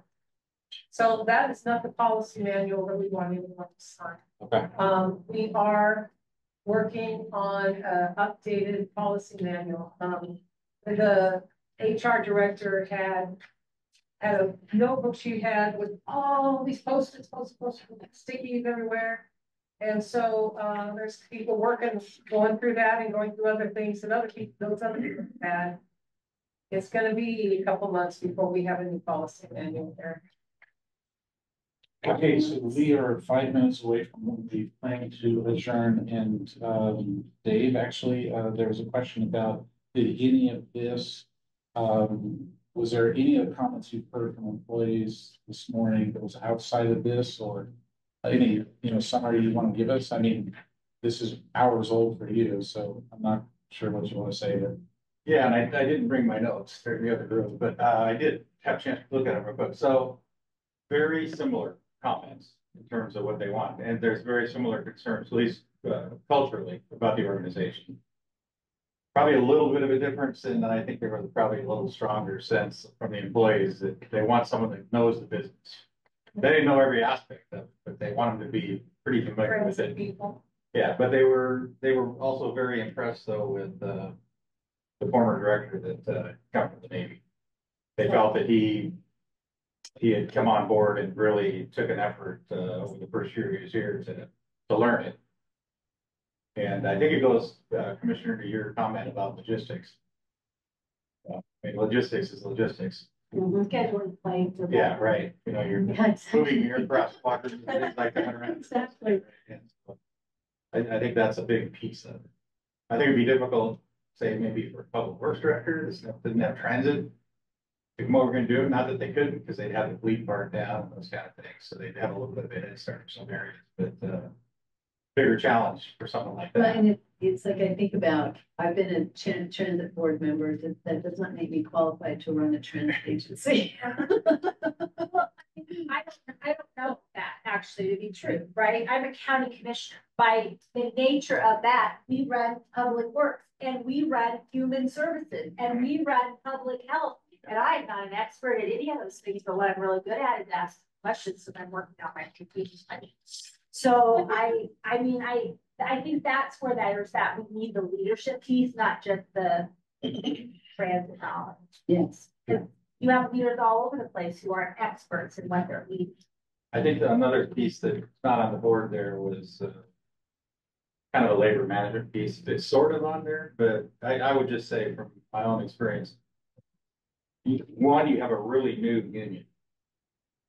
So that is not the policy manual that we want anyone to sign. Okay. We are working on an updated policy manual. The HR director had a notebook she had with all these post-its, stickies everywhere. And so, there's people working, going through that and going through other things and other people, those other people had. It's gonna be a couple months before we have a new policy manual there. Okay, so we are 5 minutes away from the planning to adjourn, and Dave, actually, there was a question about, did any of this, was there any of the comments you've heard from employees this morning that was outside of this, or any, summary you want to give us? I mean, this is hours old for you, so I'm not sure what you want to say, but. Yeah, and I didn't bring my notes, they're in the other room, but I did have a chance to look at them real quick. So very similar comments in terms of what they want. And there's very similar concerns, at least culturally, about the organization. Probably a little bit of a difference, and I think there was probably a little stronger sense from the employees that they want someone that knows the business. They didn't know every aspect of it, but they want them to be pretty familiar with it. Yeah, but they were also very impressed though with the former director that come from the Navy. They felt that he had come on board and really took an effort over the first year he was here to learn it. And I think it goes, Commissioner, to your comment about logistics. I mean, logistics is logistics. Scheduling planes. Yeah, right. You're moving your aircraft walkers and things like that around. Exactly. I think that's a big piece of it. I think it'd be difficult, say maybe for public works directors that didn't have transit. What we're gonna do, not that they couldn't, because they'd have the fleet part down and those kind of things, so they'd have a little bit of a head start in some areas, but bigger challenge for something like Well, that. and it's like I think about, I've been a transit board member, that does not make me qualified to run a transit agency. I don't know that actually to be true, right? I'm a county commissioner. By the nature of that, we run public works and we run human services and we run public health. And I am not an expert at any of those things, but what I'm really good at is asking questions, and I'm working on my strategic planning. So I think that's where there's that, we need the leadership piece, not just the transit knowledge. Yes. You have leaders all over the place who are experts in what they're leading. I think another piece that's not on the board there was kind of a labor management piece that's sort of on there, but I would just say from my own experience, one, you have a really new union.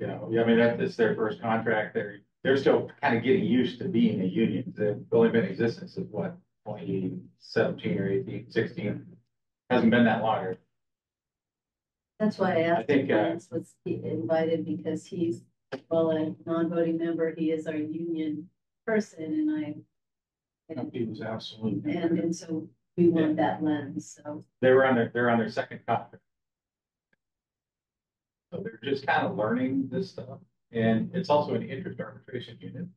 I mean, that's their first contract. They're still kind of getting used to being a union. They've only been in existence since what, 2017 or 18, 16. Hasn't been that long. That's why I asked I think, if Lance was invited, because he's, well, a non-voting member, he is our union person, and He was absolutely. and so we want that lens, so. they're on their second contract. So they're just kind of learning this stuff. And it's also an interest arbitration unit,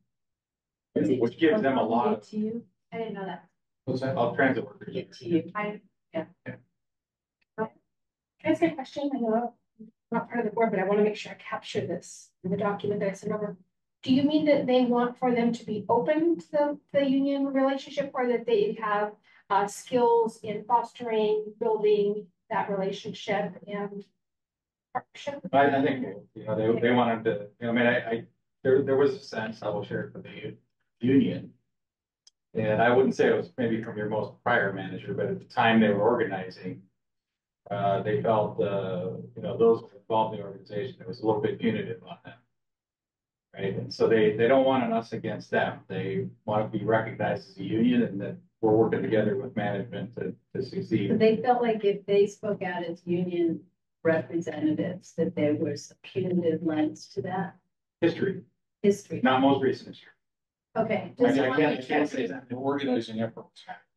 which gives them a lot of. To you? I didn't know that. What's that? Of transit workers. Get to you. Can I ask a question? I know I'm not part of the board, but I want to make sure I capture this in the document that I sent over. Do you mean that they want for them to be open to the union relationship, or that they have skills in fostering, building that relationship and partnership? I think, they wanted to, I mean, there was a sense, I will share it with the union. And I wouldn't say it was maybe from your most prior manager, but at the time they were organizing, they felt, those involved in the organization, it was a little bit punitive on them. Right, and so they don't want an us against them. They want to be recognized as a union, and that we're working together with management to succeed. But they felt like if they spoke out as union representatives, that there was a punitive lens to that History, not most recent history. Okay. I can't say that. The organizing effort.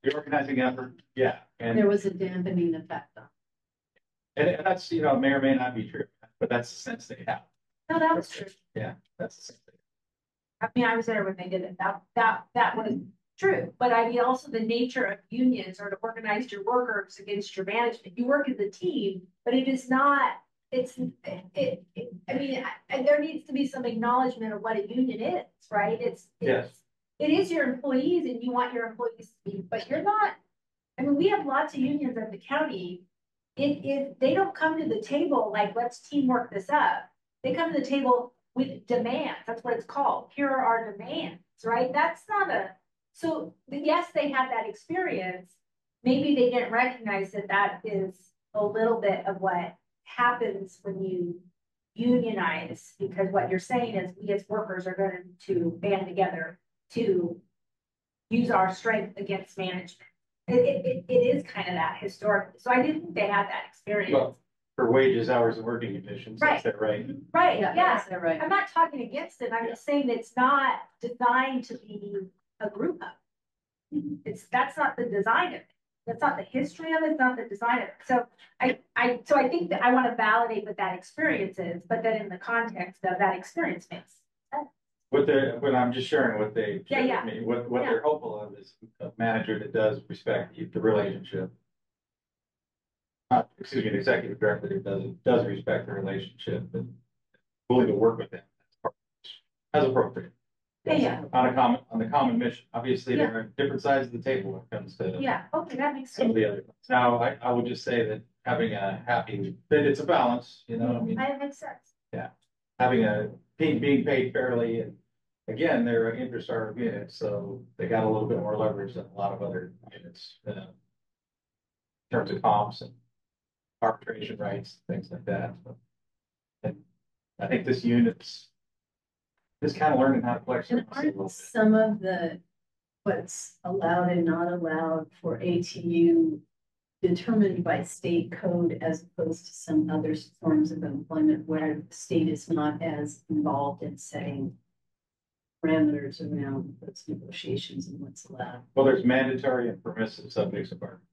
The organizing effort, yeah. And there was a dampening effect on. And that's, may or may not be true, but that's the sense they have. No, that was true. Yeah, that's the sense they have. I mean, I was there when they did it. That was True, but I mean, also the nature of unions are to organize your workers against your management. You work as a team, but it is not, I mean, there needs to be some acknowledgement of what a union is, right? Yes. It is your employees and you want your employees to be, but you're not, I mean, we have lots of unions at the county. They don't come to the table like, let's teamwork this up. They come to the table with demands. That's what it's called. Here are our demands, right? That's not so yes, they had that experience. Maybe they didn't recognize that that is a little bit of what happens when you unionize, because what you're saying is we as workers are going to band together to use our strength against management. It is kind of that historically. So I didn't think they had that experience. Well, for wages, hours, and working conditions, Right. that's it, right? Right, yeah. That's right. I'm not talking against it. I'm just saying it's not designed to be a group of. That's not the design of it. That's not the history of it. It's not the design of it. So I think that I want to validate what that experience is, but then in the context of that experience makes sense. What I'm just sharing what they shared Yeah, with me, what they're hopeful of is a manager that does respect the relationship. Excuse me, an executive director that does respect the relationship and willing to work with them as appropriate. Yeah. On the common mission. Obviously, there are different sides of the table when it comes to Yeah, okay, that makes some of sense. the other ones. Now, I would just say that having a happy, that it's a balance, you know, I mean, That makes sense. having a team being paid fairly, and again, they're an inter-startup unit, so they got a little bit more leverage than a lot of other units, in terms of comps and arbitration rights, things like that. And I think this unit's just kind of learning how to flex. And aren't some of what's allowed and not allowed for ATU determined by state code as opposed to some other forms of employment where the state is not as involved in setting parameters around those negotiations and what's allowed? Well, there's mandatory and permissive subjects of bargaining.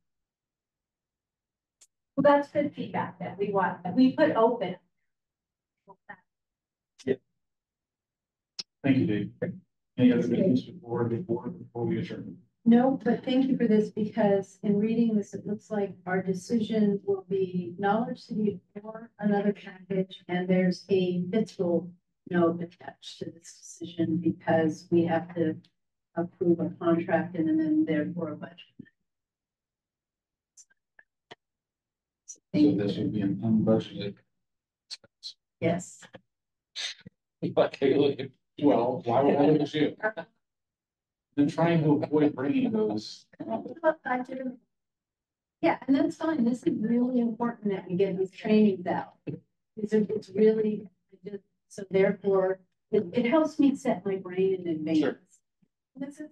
Well, that's good feedback that we put open. Thank you, Dave. Any other business before we adjourn? No, but thank you for this, because in reading this, it looks like our decision will be knowledge to be for another package, and there's a fiscal note attached to this decision because we have to approve a contract and then therefore a budget. So this would be an unbudgeted. Yes. Okay, well, why would I look you? Been trying to avoid bringing those. Yeah, and that's fine. This is really important that we get these trainings out. It's really, so therefore, it helps me set my brain in advance. Sure. This is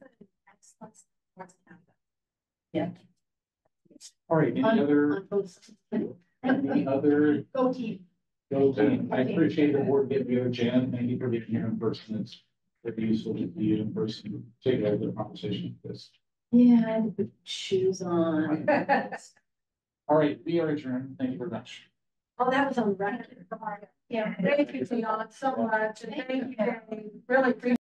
yeah. All right, any other? Any other? Go team. Go team. I appreciate the board getting together, Jan. Thank you for being here in person. It's very useful to be in person, take over the conversation with this. Yeah, I had to put shoes on. All right, we are adjourned. Thank you very much. Oh, that was on record. Yeah, thank you, Leon, so much, and thank you, Dave. Really appreciate